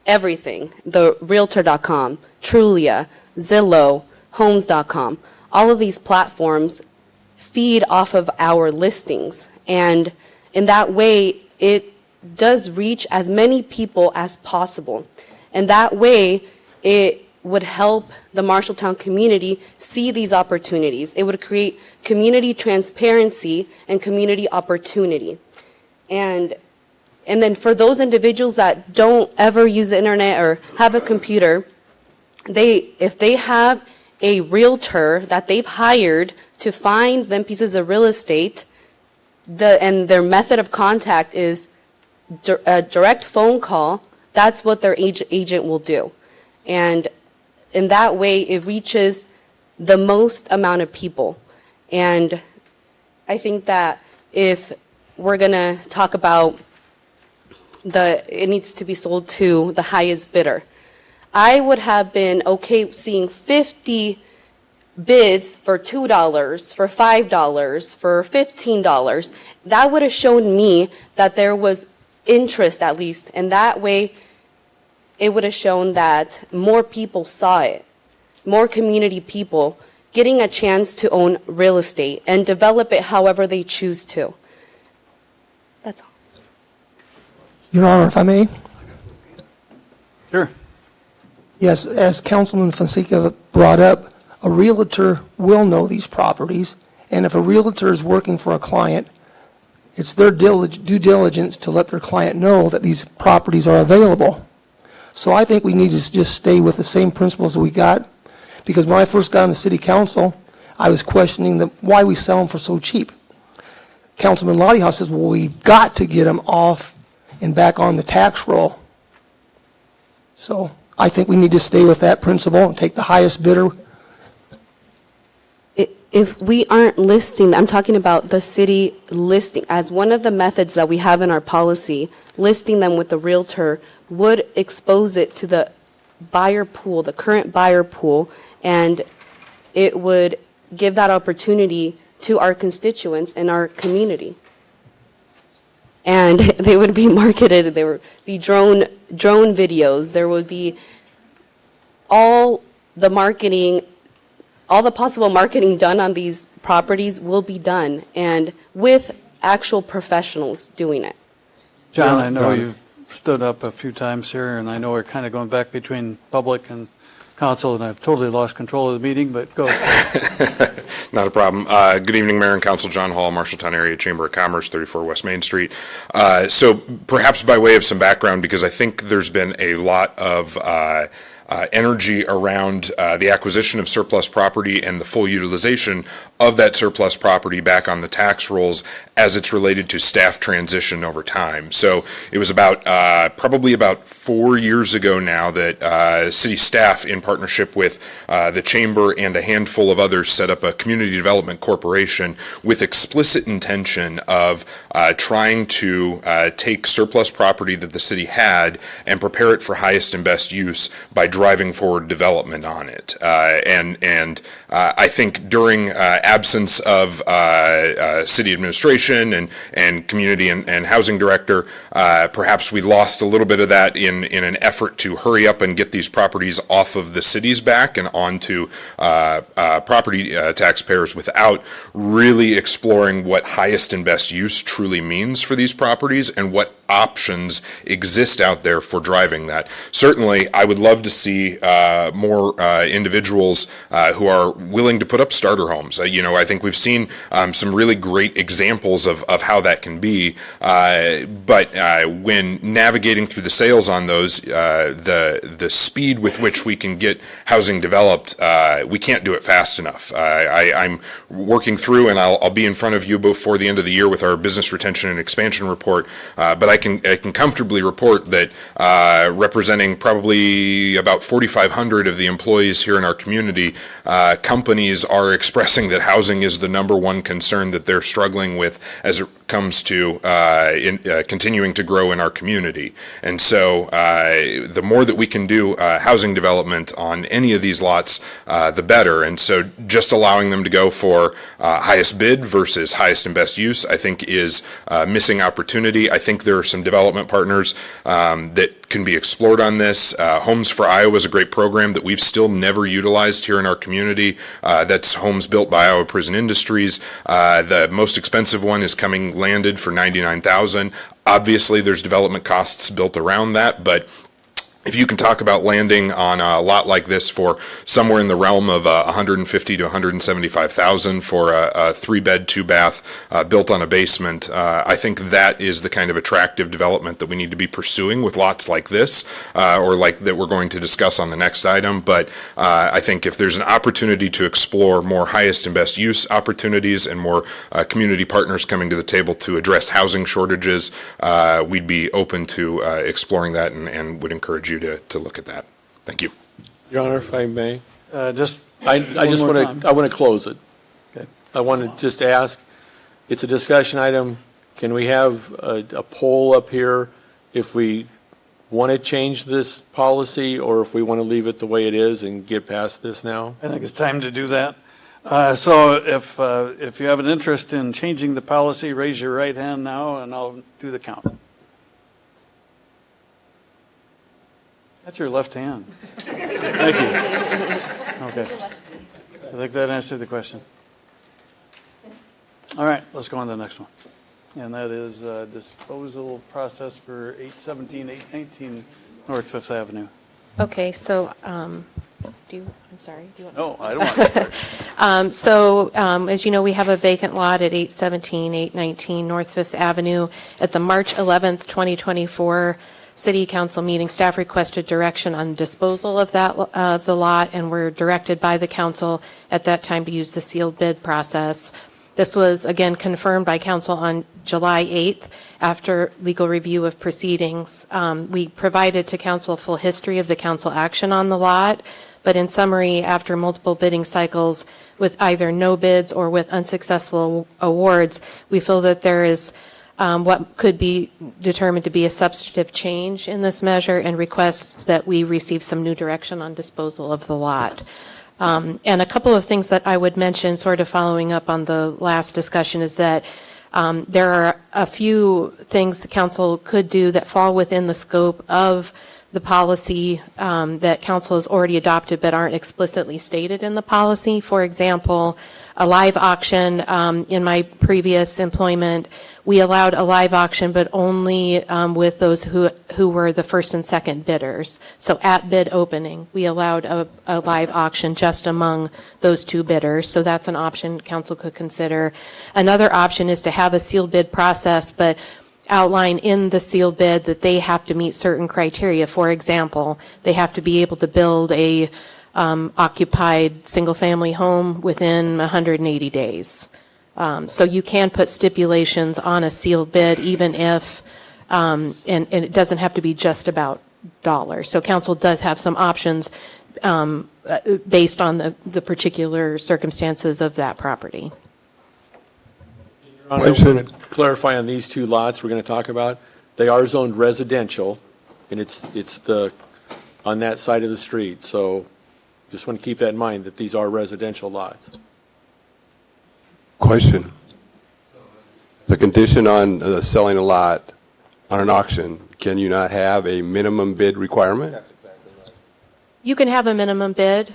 Speaker 11: everything, the Realtor.com, Trulia, Zillow, Homes.com. All of these platforms feed off of our listings, and in that way it does reach as many people as possible. And that way it would help the Marshalltown community see these opportunities. It would create community transparency and community opportunity. And then for those individuals that don't ever use the internet or have a computer, if they have a realtor that they've hired to find them pieces of real estate, and their method of contact is a direct phone call, that's what their agent will do. And in that way, it reaches the most amount of people. And I think that if we're going to talk about it needs to be sold to the highest bidder, I would have been okay seeing 50 bids for $2, for $5, for $15. That would have shown me that there was interest, at least, and that way it would have shown that more people saw it, more community people getting a chance to own real estate and develop it however they choose to. That's all.
Speaker 18: Your Honor, if I may?
Speaker 1: Sure.
Speaker 18: Yes, as Councilman Fonseca brought up, a realtor will know these properties, and if a realtor is working for a client, it's their due diligence to let their client know that these properties are available. So I think we need to just stay with the same principles we got, because when I first got on the city council, I was questioning why we sell them for so cheap. Councilman Lottiehouse says, well, we've got to get them off and back on the tax roll. So I think we need to stay with that principle and take the highest bidder.
Speaker 11: If we aren't listing, I'm talking about the city listing as one of the methods that we have in our policy, listing them with the realtor would expose it to the buyer pool, the current buyer pool, and it would give that opportunity to our constituents in our community. And they would be marketed, there would be drone videos, there would be all the marketing, all the possible marketing done on these properties will be done, and with actual professionals doing it.
Speaker 1: John, I know you've stood up a few times here, and I know we're kind of going back between public and council, and I've totally lost control of the meeting, but go.
Speaker 20: Not a problem. Good evening, Mayor and Council. John Hall, Marshalltown Area Chamber of Commerce, 34 West Main Street. So perhaps by way of some background, because I think there's been a lot of energy around the acquisition of surplus property and the full utilization of that surplus property back on the tax rolls as it's related to staff transition over time. So it was probably about 4 years ago now that city staff, in partnership with the chamber and a handful of others, set up a community development corporation with explicit intention of trying to take surplus property that the city had and prepare it for highest and best use by driving forward development on it. And I think during absence of city administration and community and housing director, perhaps we lost a little bit of that in an effort to hurry up and get these properties off of the city's back and onto property taxpayers without really exploring what highest and best use truly means for these properties and what options exist out there for driving that. Certainly, I would love to see more individuals who are willing to put up starter homes. I think we've seen some really great examples of how that can be, but when navigating through the sales on those, the speed with which we can get housing developed, we can't do it fast enough. I'm working through, and I'll be in front of you before the end of the year with our business retention and expansion report, but I can comfortably report that representing probably about 4,500 of the employees here in our community, companies are expressing that housing is the number one concern that they're struggling with as it comes to continuing to grow in our community. And so the more that we can do housing development on any of these lots, the better. And so just allowing them to go for highest bid versus highest and best use, I think is missing opportunity. I think there are some development partners that can be explored on this. Homes for Iowa is a great program that we've still never utilized here in our community. That's homes built by Iowa Prison Industries. The most expensive one is coming landed for $99,000. Obviously, there's development costs built around that, but if you can talk about landing on a lot like this for somewhere in the realm of $150,000 to $175,000 for a 3-bed, 2-bath built on a basement, I think that is the kind of attractive development that we need to be pursuing with lots like this, or like that we're going to discuss on the next item. But I think if there's an opportunity to explore more highest and best use opportunities and more community partners coming to the table to address housing shortages, we'd be open to exploring that and would encourage you to look at that. Thank you.
Speaker 13: Your Honor, if I may.
Speaker 1: I
Speaker 13: I want to close it.
Speaker 1: Okay.
Speaker 13: I want to just ask, it's a discussion item. Can we have a poll up here if we want to change this policy or if we want to leave it the way it is and get past this now?
Speaker 1: I think it's time to do that. So if you have an interest in changing the policy, raise your right hand now and I'll do the count. That's your left hand. Thank you. Okay. I think that answered the question. All right, let's go on to the next one. And that is disposal process for 817, 819 North Fifth Avenue.
Speaker 14: Okay, so, I'm sorry, do you want?
Speaker 1: No, I don't want to start.
Speaker 14: So, as you know, we have a vacant lot at 817, 819 North Fifth Avenue. At the March 11th, 2024 City Council meeting, staff requested direction on disposal of the lot, and were directed by the council at that time to use the sealed bid process. This was, again, confirmed by council on July 8th after legal review of proceedings. We provided to council a full history of the council action on the lot, but in summary, after multiple bidding cycles with either no bids or with unsuccessful awards, we feel that there is what could be determined to be a substantive change in this measure, and requests that we receive some new direction on disposal of the lot. And a couple of things that I would mention, sort of following up on the last discussion, is that there are a few things the council could do that fall within the scope of the policy that council has already adopted but aren't explicitly stated in the policy. For example, a live auction. In my previous employment, we allowed a live auction, but only with those who were the first and second bidders. So at bid opening, we allowed a live auction just among those two bidders. So that's an option council could consider. Another option is to have a sealed bid process, but outline in the sealed bid that they have to meet certain criteria. For example, they have to be able to build a occupied single-family home within 180 days. So you can put stipulations on a sealed bid, even if, and it doesn't have to be just about dollars. So council does have some options based on the particular circumstances of that property.
Speaker 13: Your Honor, I want to clarify on these two lots we're going to talk about. They are zoned residential, and it's the on that side of the street. So just want to keep that in mind, that these are residential lots.
Speaker 10: Question. The condition on selling a lot on an auction, can you not have a minimum bid requirement?
Speaker 14: You can have a minimum bid.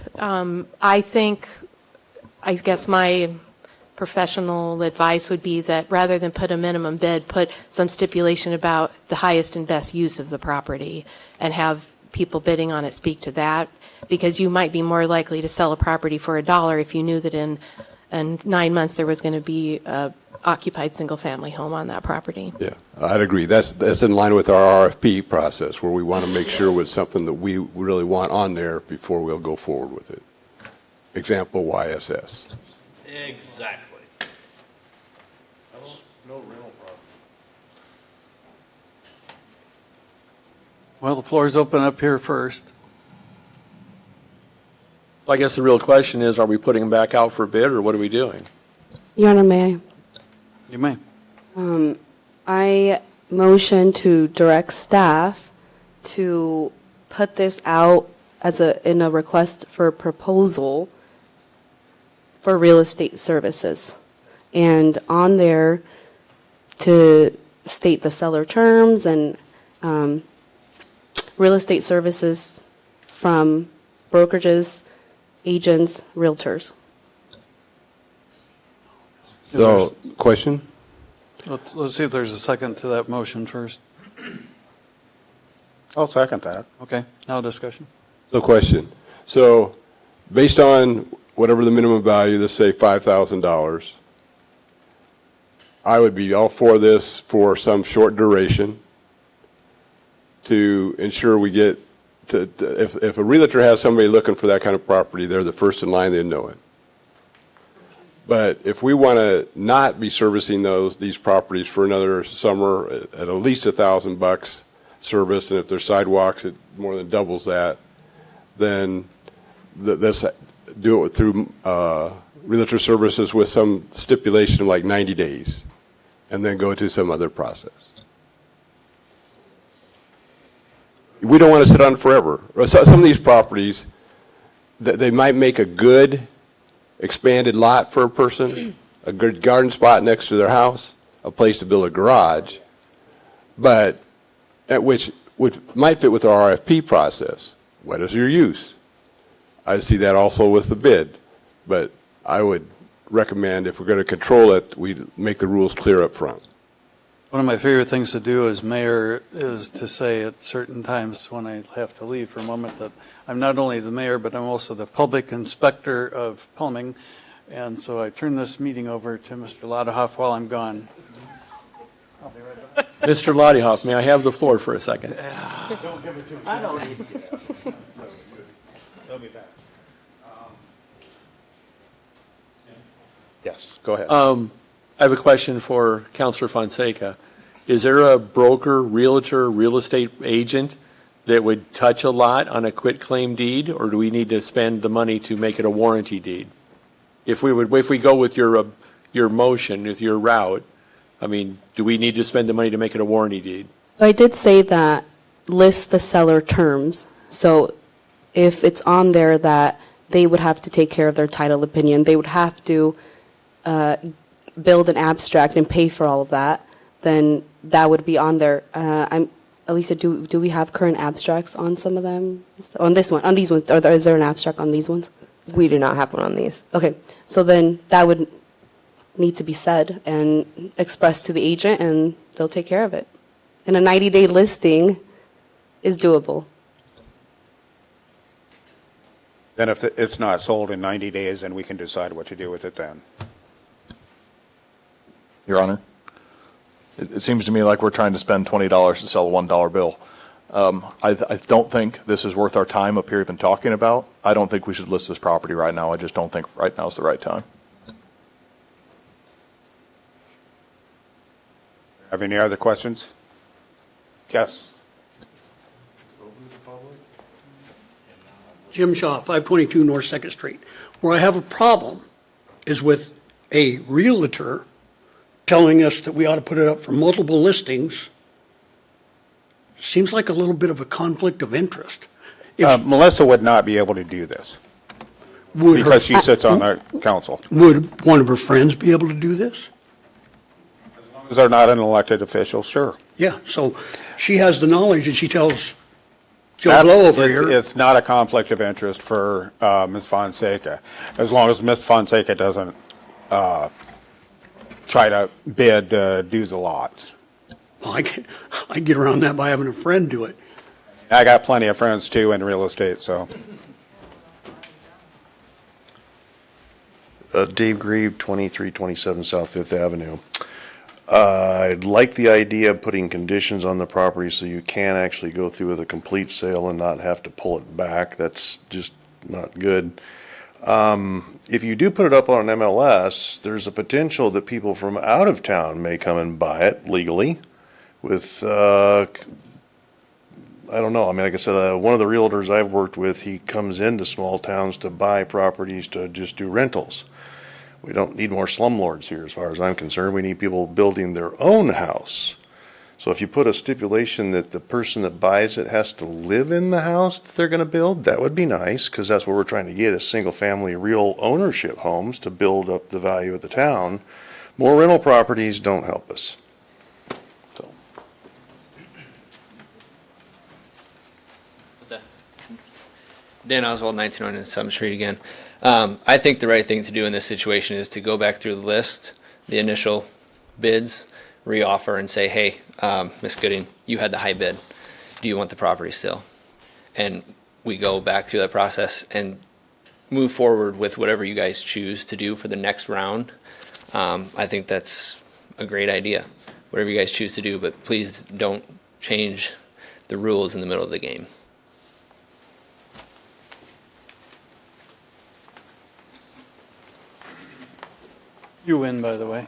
Speaker 14: I guess my professional advice would be that rather than put a minimum bid, put some stipulation about the highest and best use of the property and have people bidding on it speak to that, because you might be more likely to sell a property for $1 if you knew that in 9 months there was going to be a occupied single-family home on that property.
Speaker 10: Yeah, I'd agree. That's in line with our RFP process, where we want to make sure it's something that we really want on there before we'll go forward with it. Example, YSS.
Speaker 3: Exactly.
Speaker 7: No rental problem.
Speaker 1: Well, the floor is open up here first.
Speaker 13: I guess the real question is, are we putting them back out for bid, or what are we doing?
Speaker 11: Your Honor, may
Speaker 1: You may.
Speaker 11: I motion to direct staff to put this out in a request for proposal for real estate services. And on there to state the seller terms and real estate services from brokerages, agents, realtors.
Speaker 10: So, question?
Speaker 1: Let's see if there's a second to that motion first.
Speaker 8: I'll second that.
Speaker 1: Okay, now discussion.
Speaker 10: So question. So based on whatever the minimum value, let's say $5,000, I would be all for this for some short duration to ensure we get to if a realtor has somebody looking for that kind of property, they're the first in line, they know it. But if we want to not be servicing these properties for another summer at least $1,000 service, and if there's sidewalks, it more than doubles that, then let's do it through realtor services with some stipulation of like 90 days, and then go to some other process. We don't want to sit on it forever. Some of these properties, they might make a good expanded lot for a person, a good garden spot next to their house, a place to build a garage, but which might fit with our RFP process. What is your use? I see that also with the bid, but I would recommend if we're going to control it, we make the rules clear up front.
Speaker 1: One of my favorite things to do as mayor is to say at certain times when I have to leave for a moment that I'm not only the mayor, but I'm also the public inspector of plumbing. And so I turn this meeting over to Mr. Ladehoff while I'm gone.
Speaker 13: Mr. Ladehoff, may I have the floor for a second?
Speaker 8: Don't give it to me. I don't need to. Tell me that. Yes, go ahead.
Speaker 13: I have a question for Councilor Fonseca. Is there a broker, realtor, real estate agent that would touch a lot on a quitclaim deed, or do we need to spend the money to make it a warranty deed? If we go with your motion, with your route, I mean, do we need to spend the money to make it a warranty deed?
Speaker 11: So I did say that list the seller terms. So if it's on there that they would have to take care of their title opinion, they would have to build an abstract and pay for all of that, then that would be on there. Elisa, do we have current abstracts on some of them? On this one, on these ones, is there an abstract on these ones?
Speaker 2: We do not have one on these.
Speaker 11: Okay, so then that would need to be said and expressed to the agent, and they'll take care of it. And a 90-day listing is doable.
Speaker 8: Then if it's not sold in 90 days, then we can decide what to do with it then.
Speaker 7: Your Honor, it seems to me like we're trying to spend $20 to sell a $1 bill. I don't think this is worth our time up here even talking about. I don't think we should list this property right now. I just don't think right now is the right time.
Speaker 8: Have any other questions? Yes.
Speaker 6: Jim Shaw, 522 North 2nd Street. Where I have a problem is with a realtor telling us that we ought to put it up for multiple listings. Seems like a little bit of a conflict of interest.
Speaker 8: Melissa would not be able to do this
Speaker 6: Would her-
Speaker 8: because she sits on the council.
Speaker 6: Would one of her friends be able to do this?
Speaker 8: Because they're not an elected official, sure.
Speaker 6: Yeah, so she has the knowledge and she tells Joe Blow over here.
Speaker 8: It's not a conflict of interest for Ms. Fonseca, as long as Ms. Fonseca doesn't try to bid do the lots.
Speaker 6: Well, I get around that by having a friend do it.
Speaker 8: I got plenty of friends too in real estate, so.
Speaker 19: Dave Grieve, 2327 South Fifth Avenue. I'd like the idea of putting conditions on the property so you can actually go through with a complete sale and not have to pull it back. That's just not good. If you do put it up on an MLS, there's a potential that people from out of town may come and buy it legally with, I don't know. I mean, like I said, one of the realtors I've worked with, he comes into small towns to buy properties to just do rentals. We don't need more slumlords here, as far as I'm concerned. We need people building their own house. So if you put a stipulation that the person that buys it has to live in the house that they're going to build, that would be nice, because that's what we're trying to get, is single-family real ownership homes to build up the value of the town. More rental properties don't help us.
Speaker 4: Dan Oswald, 1909 Summit Street again. I think the right thing to do in this situation is to go back through the list, the initial bids, reoffer and say, hey, Ms. Gooding, you had the high bid. Do you want the property still? And we go back through that process and move forward with whatever you guys choose to do for the next round. I think that's a great idea, whatever you guys choose to do, but please don't change the rules in the middle of the game.
Speaker 1: You win, by the way.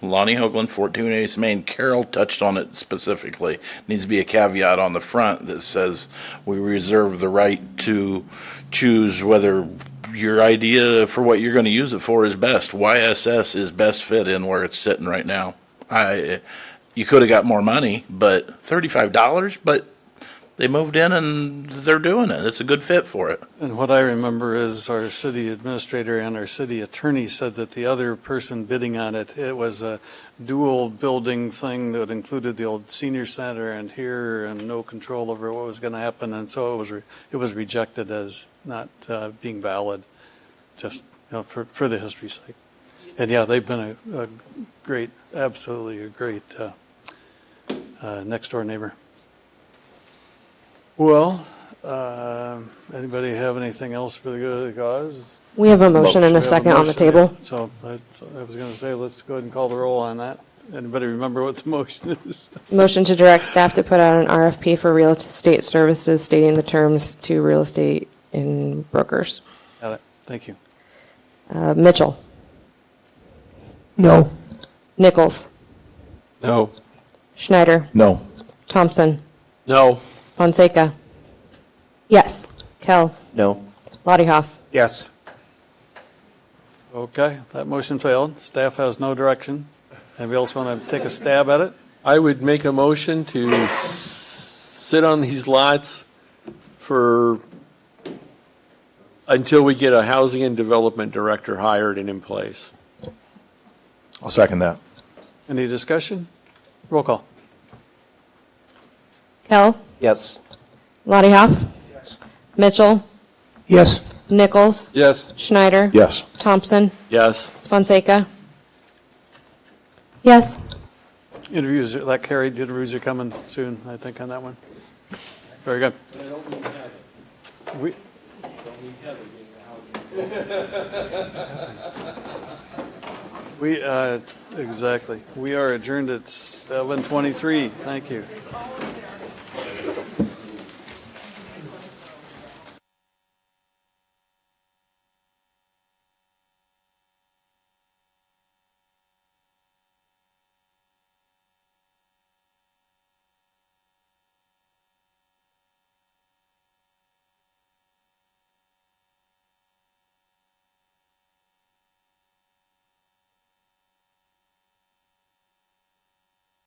Speaker 3: Lonnie Hoagland, 1480 Main. Carol touched on it specifically. Needs to be a caveat on the front that says we reserve the right to choose whether your idea for what you're going to use it for is best. YSS is best fit in where it's sitting right now. You could have got more money, but $35, but they moved in and they're doing it. It's a good fit for it.
Speaker 1: And what I remember is our city administrator and our city attorney said that the other person bidding on it, it was a dual building thing that included the old senior center and here and no control over what was going to happen. And so it was rejected as not being valid, just for the history's sake. And yeah, they've been a great, absolutely a great next door neighbor. Well, anybody have anything else for the good of the cause?
Speaker 2: We have a motion and a second on the table.
Speaker 1: So I was going to say, let's go ahead and call the roll on that. Anybody remember what the motion is?
Speaker 2: Motion to direct staff to put out an RFP for real estate services stating the terms to real estate in brokers.
Speaker 1: Got it. Thank you.
Speaker 2: Mitchell.
Speaker 18: No.
Speaker 2: Nichols.
Speaker 13: No.
Speaker 2: Schneider.
Speaker 19: No.
Speaker 2: Thompson.
Speaker 13: No.
Speaker 2: Fonseca. Yes. Kell.
Speaker 9: No.
Speaker 2: Lottiehoff.
Speaker 8: Yes.
Speaker 1: Okay, that motion failed. Staff has no direction. Anybody else want to take a stab at it?
Speaker 13: I would make a motion to sit on these lots until we get a housing and development director hired and in place.
Speaker 7: I'll second that.
Speaker 1: Any discussion? Roll call.
Speaker 2: Kell.
Speaker 9: Yes.
Speaker 2: Lottiehoff. Yes. Mitchell.
Speaker 18: Yes.
Speaker 2: Nichols.
Speaker 13: Yes.
Speaker 2: Schneider.
Speaker 19: Yes.
Speaker 2: Thompson.
Speaker 13: Yes.
Speaker 2: Fonseca. Yes.
Speaker 1: Interviews, that carried. Interviews are coming soon, I think, on that one. Very good. Exactly. We are adjourned at 7:23. Thank you.